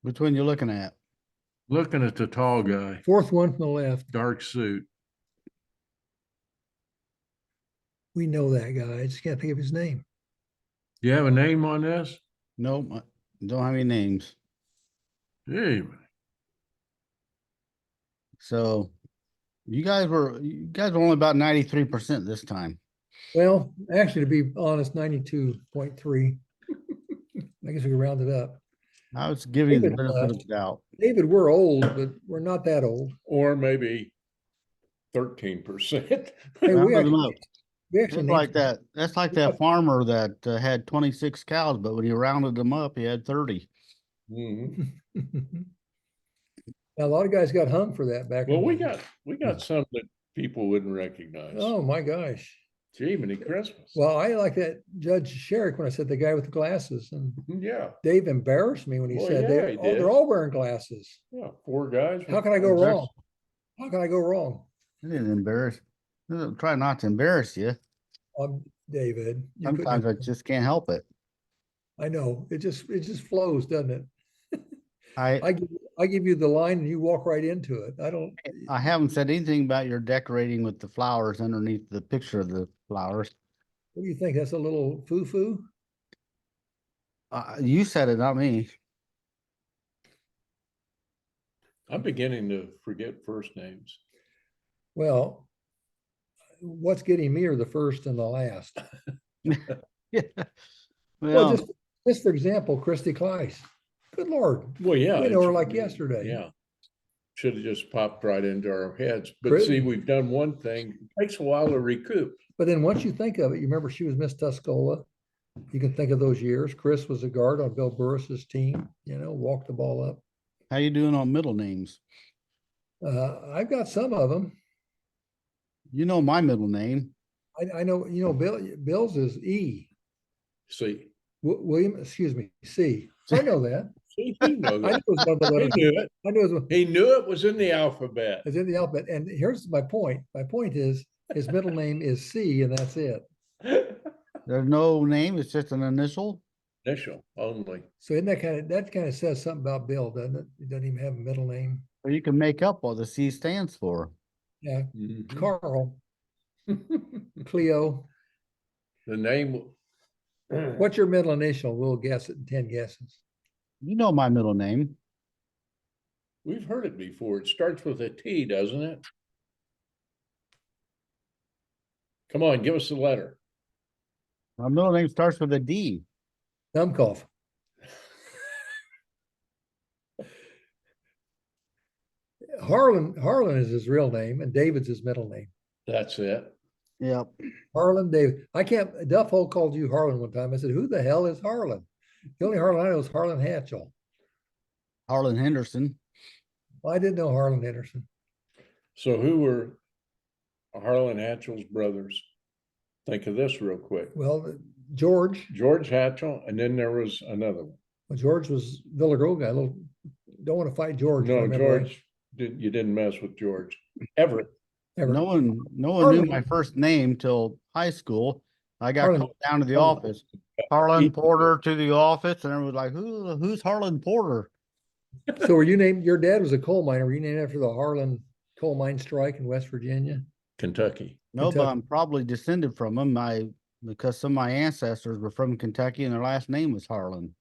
Which one you looking at? Looking at the tall guy, fourth one from the left. dark suit. We know that guy. I just can't think of his name. Do you have a name on this? Nope, I don't have any names. Hey, So you guys were only about 93% this time. Well, actually, to be honest, 92.3. I guess we could round it up. I was giving you the David, benefit of the doubt. David, we're old, but we're not that old. or maybe 13%. Hey, Round we them actually, up. we actually That's named like that. That's like that farmer that had 26 cows, but when he rounded them up, he had 30. Mhm. Now, a lot of guys got hung for that back. Well, in we the- got some that people wouldn't recognize. Oh my gosh. Gee, many Christmas. Well, I like that Judge Sherrick when I said the guy with the glasses, and Yeah, Dave embarrassed me when he Well, said yeah, he did. they're all wearing glasses. yeah, 4 guys. How can I go wrong? How can I go wrong? I didn't embarrass. Try not to embarrass you. David, you couldn't- Sometimes I just can't help it. I know it just flows, doesn't it? I I give you the line and you walk right into it. I haven't said anything about your decorating with the flowers underneath the picture of the flowers. What do you think? That's a little foo-foo? You said it, not me. I'm beginning to forget first names. Well, what's getting me are the first and the last. Yeah. Well, Well, just for example, Christy Kleiss. Good Lord. Well, yeah. We know her it's- like yesterday. Yeah. Should have just popped right into our heads. But Chris- see, we've done one thing. It takes a while to recoup. But then once you think of it, you remember she was Miss Tuscola. You can think of those years. Chris was a guard on Bill Burris's team, walked the ball up. how you doing on middle names? I've got some of them. You know my middle name. I know, Bill's is E. See, William, excuse me, C. I know that. see, he knew I knew that. it was one of the He letters. knew it. I knew it was, He knew it was in the alphabet. it's in the alphabet. And here's my point. My point is his middle name is C, and that's it. There's no name, it's just an initial. Initial only. So isn't that kind of says something about Bill, doesn't it? He doesn't even have a middle name. Or you can make up what the C stands for. Yeah, Mhm. Carl, Cleo. The name. What's your middle initial? We'll guess it in 10 guesses. You know my middle name. We've heard it before. It starts with a T, doesn't it? Come on, give us the letter. My middle name starts with a D. Dumbcough. Harlan is his real name, and David's his middle name. That's it. Yep. Harlan David. I can't. Duff Hole called you Harlan one time. I said, "Who the hell is Harlan?" The only Harlan I know is Harlan Hatchell. Harlan Henderson. Well, I didn't know Harlan Henderson. So who were Harlan Hatchell's brothers? Think of this real quick. Well, George. George Hatchell, and then there was another one. Well, George was Villa Grove guy. Don't want to fight George. No, George. You didn't mess with George. Everett. No one knew my first name till high school. I got called down to the office. Harlan Porter to the office, and everyone was like, who's Harlan Porter? So were you named, your dad was a coal miner. Were you named after the Harlan coal mine strike in West Virginia? Kentucky. No, Kentucky. but I'm probably descended from him. Because some of my ancestors were from Kentucky and their last name was Harlan.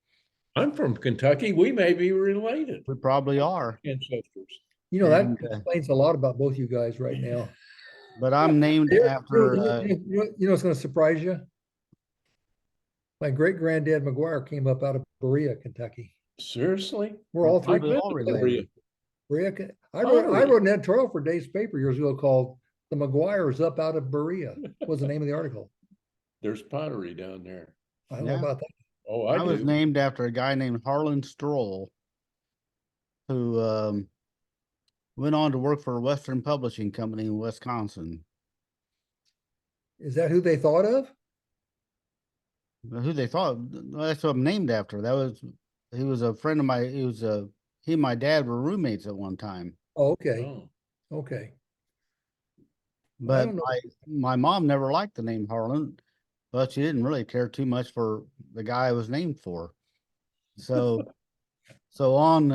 I'm from Kentucky. We may be related. We probably are. Ancestors. You know, that explains a lot about both you guys right now. But I'm named after. You know what's going to surprise you? My great granddad McGuire came up out of Berea, Kentucky. Seriously? We're all three related. Berea. I wrote an editorial for Dave's paper years ago called "The McGuires Up Out of Berea." Was the name of the article. There's pottery down there. I don't know about that. Oh, I was named after a guy named Harlan Stroll, who went on to work for a Western Publishing Company in Wisconsin. Is that who they thought of? Who they thought? That's what I'm named after. He was a friend of my. He and my dad were roommates at one time. Oh, okay. Oh. Okay. But my mom never liked the name Harlan, but she didn't really care too much for the guy I was named for. So, on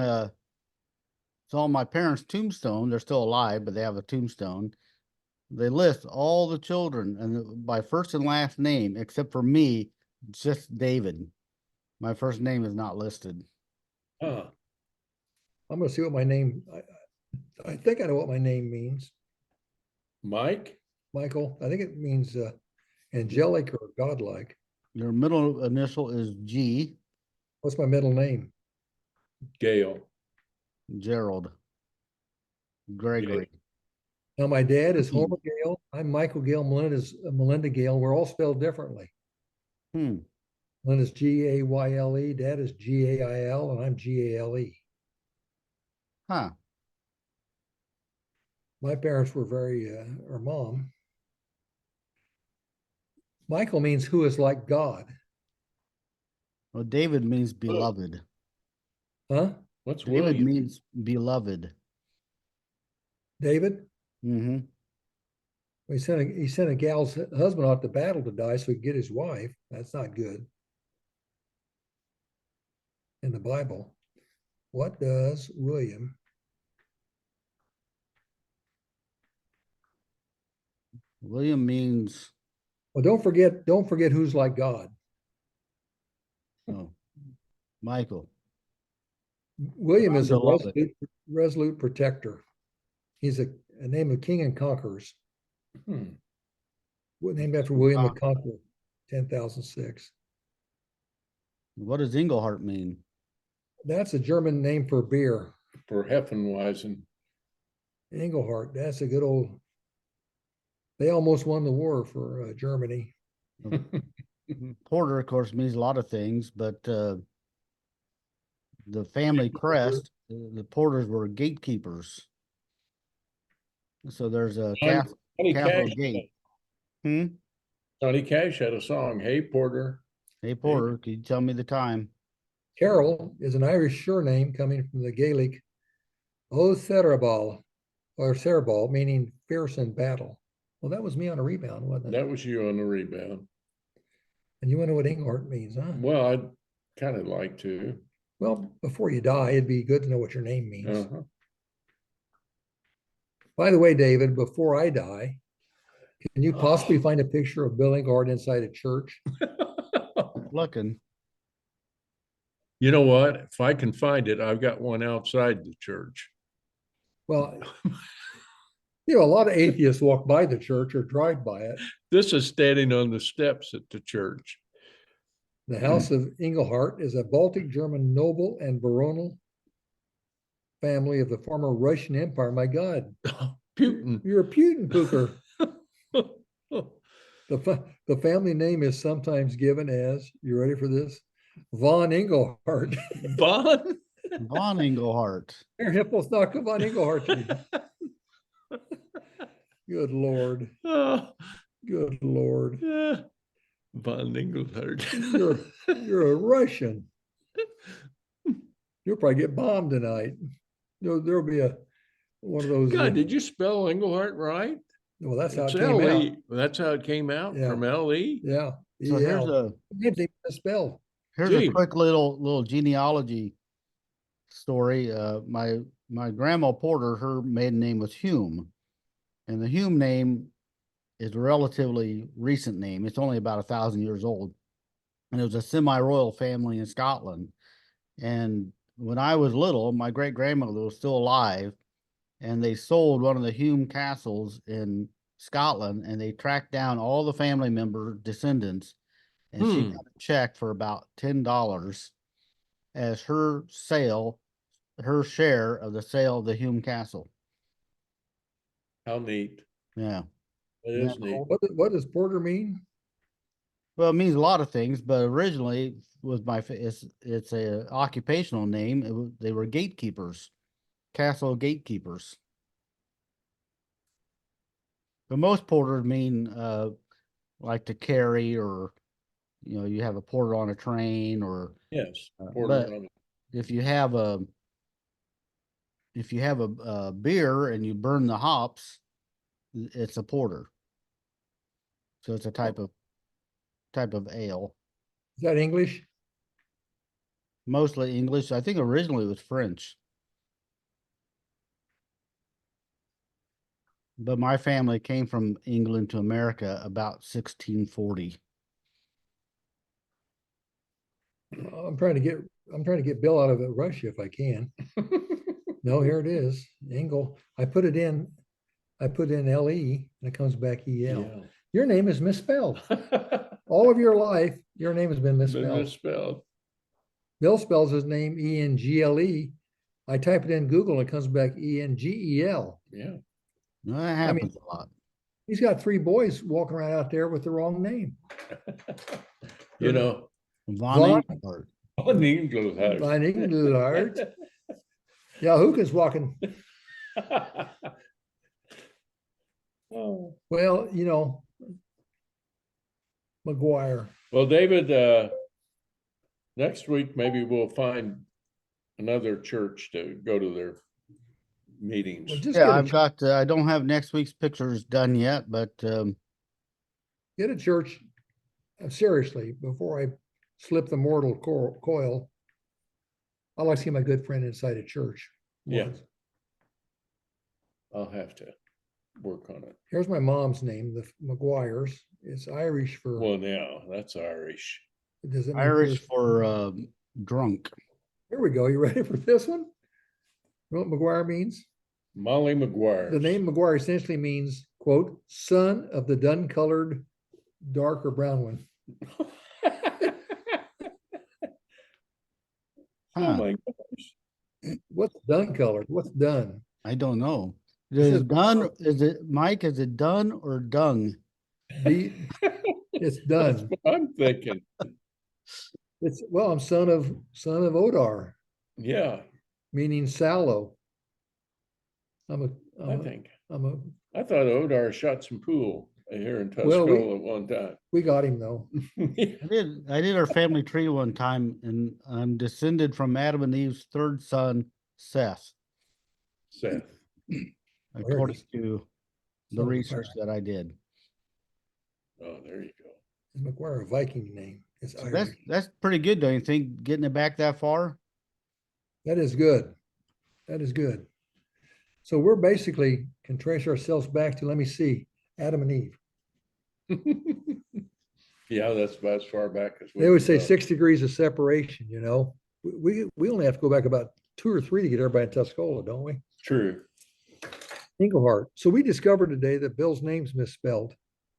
my parents' tombstone, they're still alive, but they have a tombstone. They list all the children and by first and last name, except for me, just David. My first name is not listed. Huh. I'm going to see what my name. I think I know what my name means. Mike? Michael. I think it means angelic or godlike. Your middle initial is G. What's my middle name? Gail. Gerald. Gregory. Now my dad is Homer Gale. I'm Michael Gale. Melinda's Melinda Gale. We're all spelled differently. Melinda's G-A-Y-L-E. Dad is G-A-I-L, and I'm G-A-L-E. Huh. My parents were or mom. Michael means who is like God. Well, David means beloved. Huh? What's David William? means beloved. David? Mm-hmm. He sent a gal's husband off to battle to die so he could get his wife. That's not good. In the Bible, what does William? William means. Well, don't forget who's like God. Oh, Michael. William is a resolute protector. He's a name of king and conquerors. Named after William the Conqueror, 10,006. What does Engelhart mean? That's a German name for beer. For Heffenweisen. Engelhart, that's a good old. They almost won the war for Germany. Porter, of course, means a lot of things, but the family crest, the Porters were gatekeepers. So there's a capital gate. Johnny Cash had a song, "Hey Porter." Hey Porter, can you tell me the time? Carol is an Irish surname coming from the Gaelic O Cerebral, or Cerebral, meaning fierce in battle. Well, that was me on a rebound, wasn't it? That was you on the rebound. And you want to know what Engelhart means, huh? Well, I'd kind of like to. Well, before you die, it'd be good to know what your name means. By the way, David, before I die, can you possibly find a picture of Bill Engelhart inside a church? Looking. You know what? If I can find it, I've got one outside the church. Well, a lot of atheists walk by the church or drive by it. This is standing on the steps at the church. The House of Engelhart is a Baltic German noble and baronial family of the former Russian Empire. My God, Putin. you're a Putin pooker. The family name is sometimes given as, you ready for this? Von Engelhardt. Von? Von Englehart. Herr Hippelsnacke von Engelhardt. Good Lord. Oh, Good Lord. yeah. Von Engelhardt. You're a Russian. You'll probably get bombed tonight. There'll be one of those. God, did you spell Engelhardt right? Well, that's how it It's came L.E. out. That's how it came out Yeah. from L.E. Yeah. So here's EL. Name's even misspelled. a Gee. quick little genealogy story. My grandma Porter, her maiden name was Hume, and the Hume name is a relatively recent name. It's only about 1,000 years old, and it was a semi-royal family in Scotland. And when I was little, my great grandmother was still alive, and they sold one of the Hume castles in Scotland, and they tracked down all the family member descendants, and she got a check for about $10 as her share of the sale of the Hume Castle. How neat. Yeah. It Yeah, is neat. What does Porter mean? Well, it means a lot of things, but originally was it's a occupational name. They were gatekeepers, castle gatekeepers. But most porters mean like to carry, or you have a porter on a train, or Yes. but if you have a beer and you burn the hops, it's a porter. So it's a type of ale. Is that English? Mostly English. I think originally it was French. But my family came from England to America about 1640. I'm trying to get Bill out of Russia if I can. No, here it is. Engel. I put in LE and it comes back EL. Yeah. Your name is misspelled. All of your life, your name has been misspelled. Been misspelled. Bill spells his name ENGLE. I type it in Google and it comes back ENGEL. Yeah. No, that happens a lot. He's got 3 boys walking around out there with the wrong name. You know, Von Englehart. Von Engelhardt. Von Engelhardt. Yeah, Hookah's walking. Oh. Well, McGuire. Well, David, next week maybe we'll find another church to go to their meetings. Well, just Yeah, I've got. I don't have next week's pictures done yet, but get a church. Seriously, before I slip the mortal coil, I like to see my good friend inside a church. Yeah. I'll have to work on it. Here's my mom's name, the McGuires. It's Irish for. Well, now that's Irish. Does it mean Irish for drunk. Here we go. You ready for this one? You know what McGuire means? Molly McGuire. The name McGuire essentially means, quote, son of the dun-colored dark or brown one. Oh my gosh. What's dun-colored? What's dun? I don't know. This is done? Is it Mike? Is it done or dung? It's That's done. what I'm thinking. I'm son of Odar, Yeah, meaning sallow. I thought Odar shot some pool here in Tuscola at one time. We got him though. I did our family tree one time, and I'm descended from Adam and Eve's third son, Seth, Seth. according to the Son of research McGuire. that I did. Oh, there you go. Is McGuire a Viking name? It's So Irish. that's pretty good, don't you think? Getting it back that far. That is good. That is good. So we're basically can trace ourselves back to, let me see, Adam and Eve. Yeah, that's about as far back as we They always can say go. 6 degrees of separation, We only have to go back about 2 or 3 to get everybody in Tuscola, don't we? True. Engelhardt. So we discovered today that Bill's name's misspelled.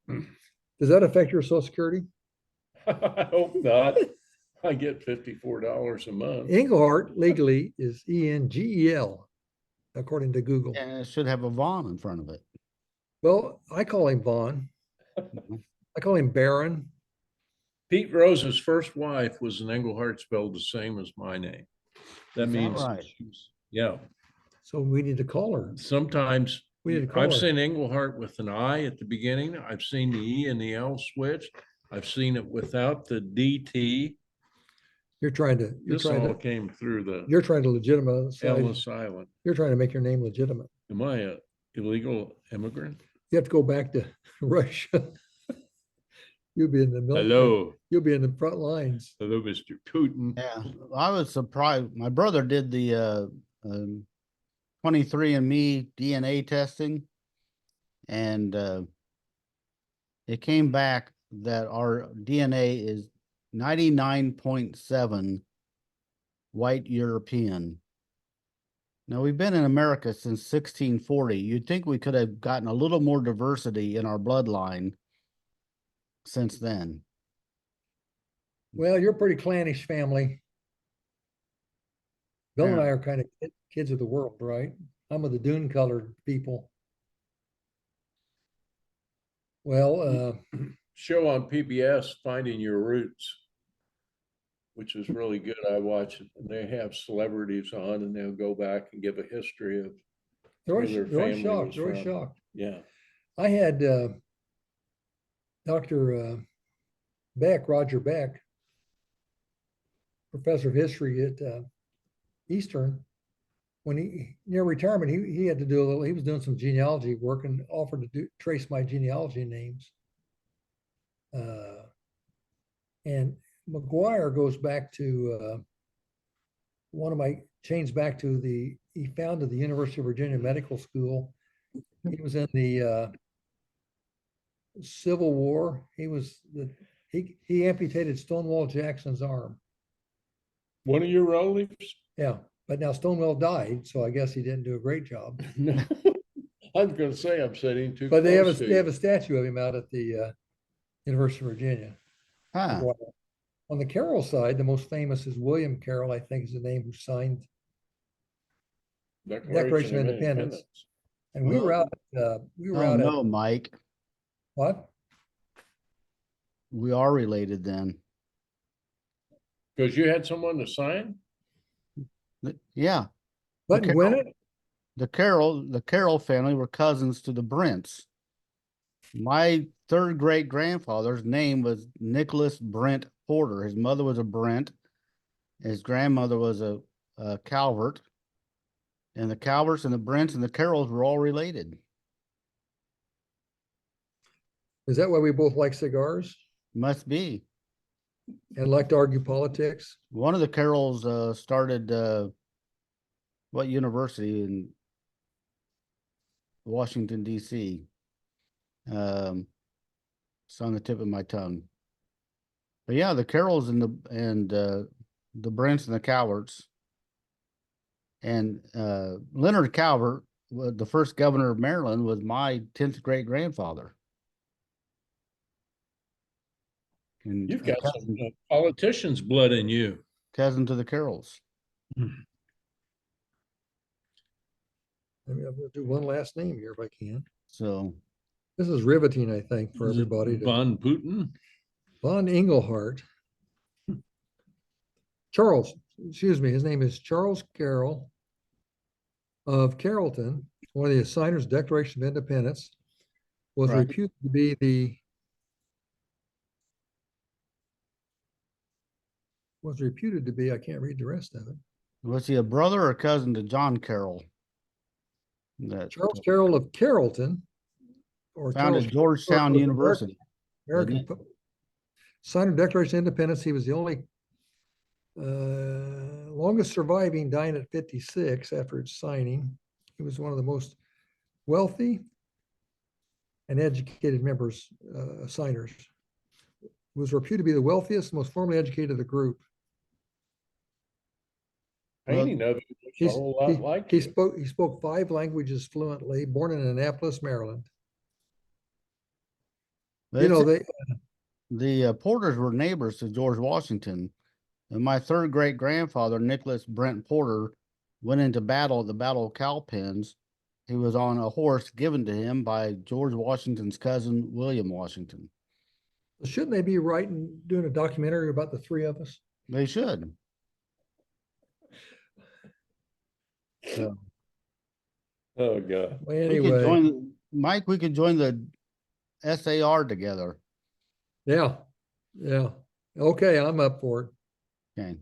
Does that affect your Social Security? I hope not. I get $54 a month. Engelhardt legally is ENGEL. according to Google. And it should have a Vaughn in front of it. Well, I call him Vaughn. I call him Baron. Pete Rose's first wife was an Englehart spelled the same as my name. That Is that means, right? yeah, So we need to call her. sometimes We need to call I've her. seen Englehart with an I at the beginning. I've seen the E and the L switch. I've seen it without the DT. You're trying to, This all came through the you're trying to legitimize, Ellis Island. you're trying to make your name legitimate. Am I a illegal immigrant? You have to go back to Russia. You'll be in the military. Hello, You'll be in the front lines. hello, Mr. Putin. Yeah, I was surprised. My brother did the 23andMe DNA testing, and it came back that our DNA is 99.7 white European. Now, we've been in America since 1640. You'd think we could have gotten a little more diversity in our bloodline since then. Well, you're a pretty clannish family. Bill and Yeah. I are kind of kids of the world, right? I'm of the dune colored people. Well, Show on PBS, Finding Your Roots, which is really good. I watch it, and they have celebrities on, and they'll go back and give a history of they're always, their they're always family shocked. was They're always from. shocked. Yeah. I had Dr. Beck, Roger Beck, professor of history at Eastern. When he near retirement, he had to do a little. He was doing some genealogy work and offered to trace my genealogy names. And McGuire goes back to one of my chains back to he founded the University of Virginia Medical School. He was in the Civil War. He amputated Stonewall Jackson's arm. One of your relatives? Yeah, but now Stonewall died, so I guess he didn't do a great job. No. I was going to say I'm sitting too But they have close to they have you. a statue of him out at the University of Virginia. Huh. On the Carroll side, the most famous is William Carroll, I think is the name, who signed Declaration of Independence. And we were out. We were Oh, out no, at Mike. what? We are related then. Because you had someone to sign? Yeah. But Okay. when it The Carroll family were cousins to the Brents. My third great grandfather's name was Nicholas Brent Porter. His mother was a Brent. His grandmother was a Calvert. And the Calverts and the Brents and the Carrolls were all related. is that why we both like cigars Must be. and like to argue politics? One of the Carrolls started what university in Washington, D.C. It's on the tip of my tongue. But yeah, the Carrolls and the Brents and the Calverts. And Leonard Calvert, the first governor of Maryland, was my 10th great grandfather. And You've got some politician's blood in you. cousin to the Carrolls. I mean, I'm going to do one last name here if I can. So This is riveting, I think, for everybody. Von Putin. Von Englehart. Charles, excuse me, his name is Charles Carroll of Carrollton, one of the signers of the Declaration of Independence, was Right. reputed to be I can't read the rest of it. was he a brother or cousin to John Carroll? That Charles Carroll of Carrollton, or founded Charles Georgetown was University. American signer of Declaration of Independence. He was the only longest surviving, dying at 56 after its signing. He was one of the most wealthy and educated members, signers. He was reputed to be the wealthiest, most formally educated of the group. Painting of it looks a whole lot like he you. spoke 5 languages fluently, born in Annapolis, Maryland. You know, the Porters were neighbors to George Washington. And my third great grandfather, Nicholas Brent Porter, went into battle at the Battle of Cowpens. He was on a horse given to him by George Washington's cousin, William Washington. Shouldn't they be doing a documentary about the three of us? They should. So Oh, God. Well, we could anyway, join, Mike, we could join the SAR together. yeah. Okay, I'm up for it. Okay.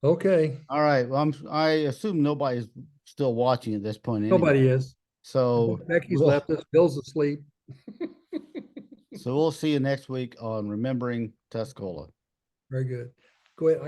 Okay, All right. Well, I assume nobody's still watching at this point anyway. nobody is. So Becky's we'll, left us. Bill's asleep. so we'll see you next week on Remembering Tuscola. Very good. Go ahead.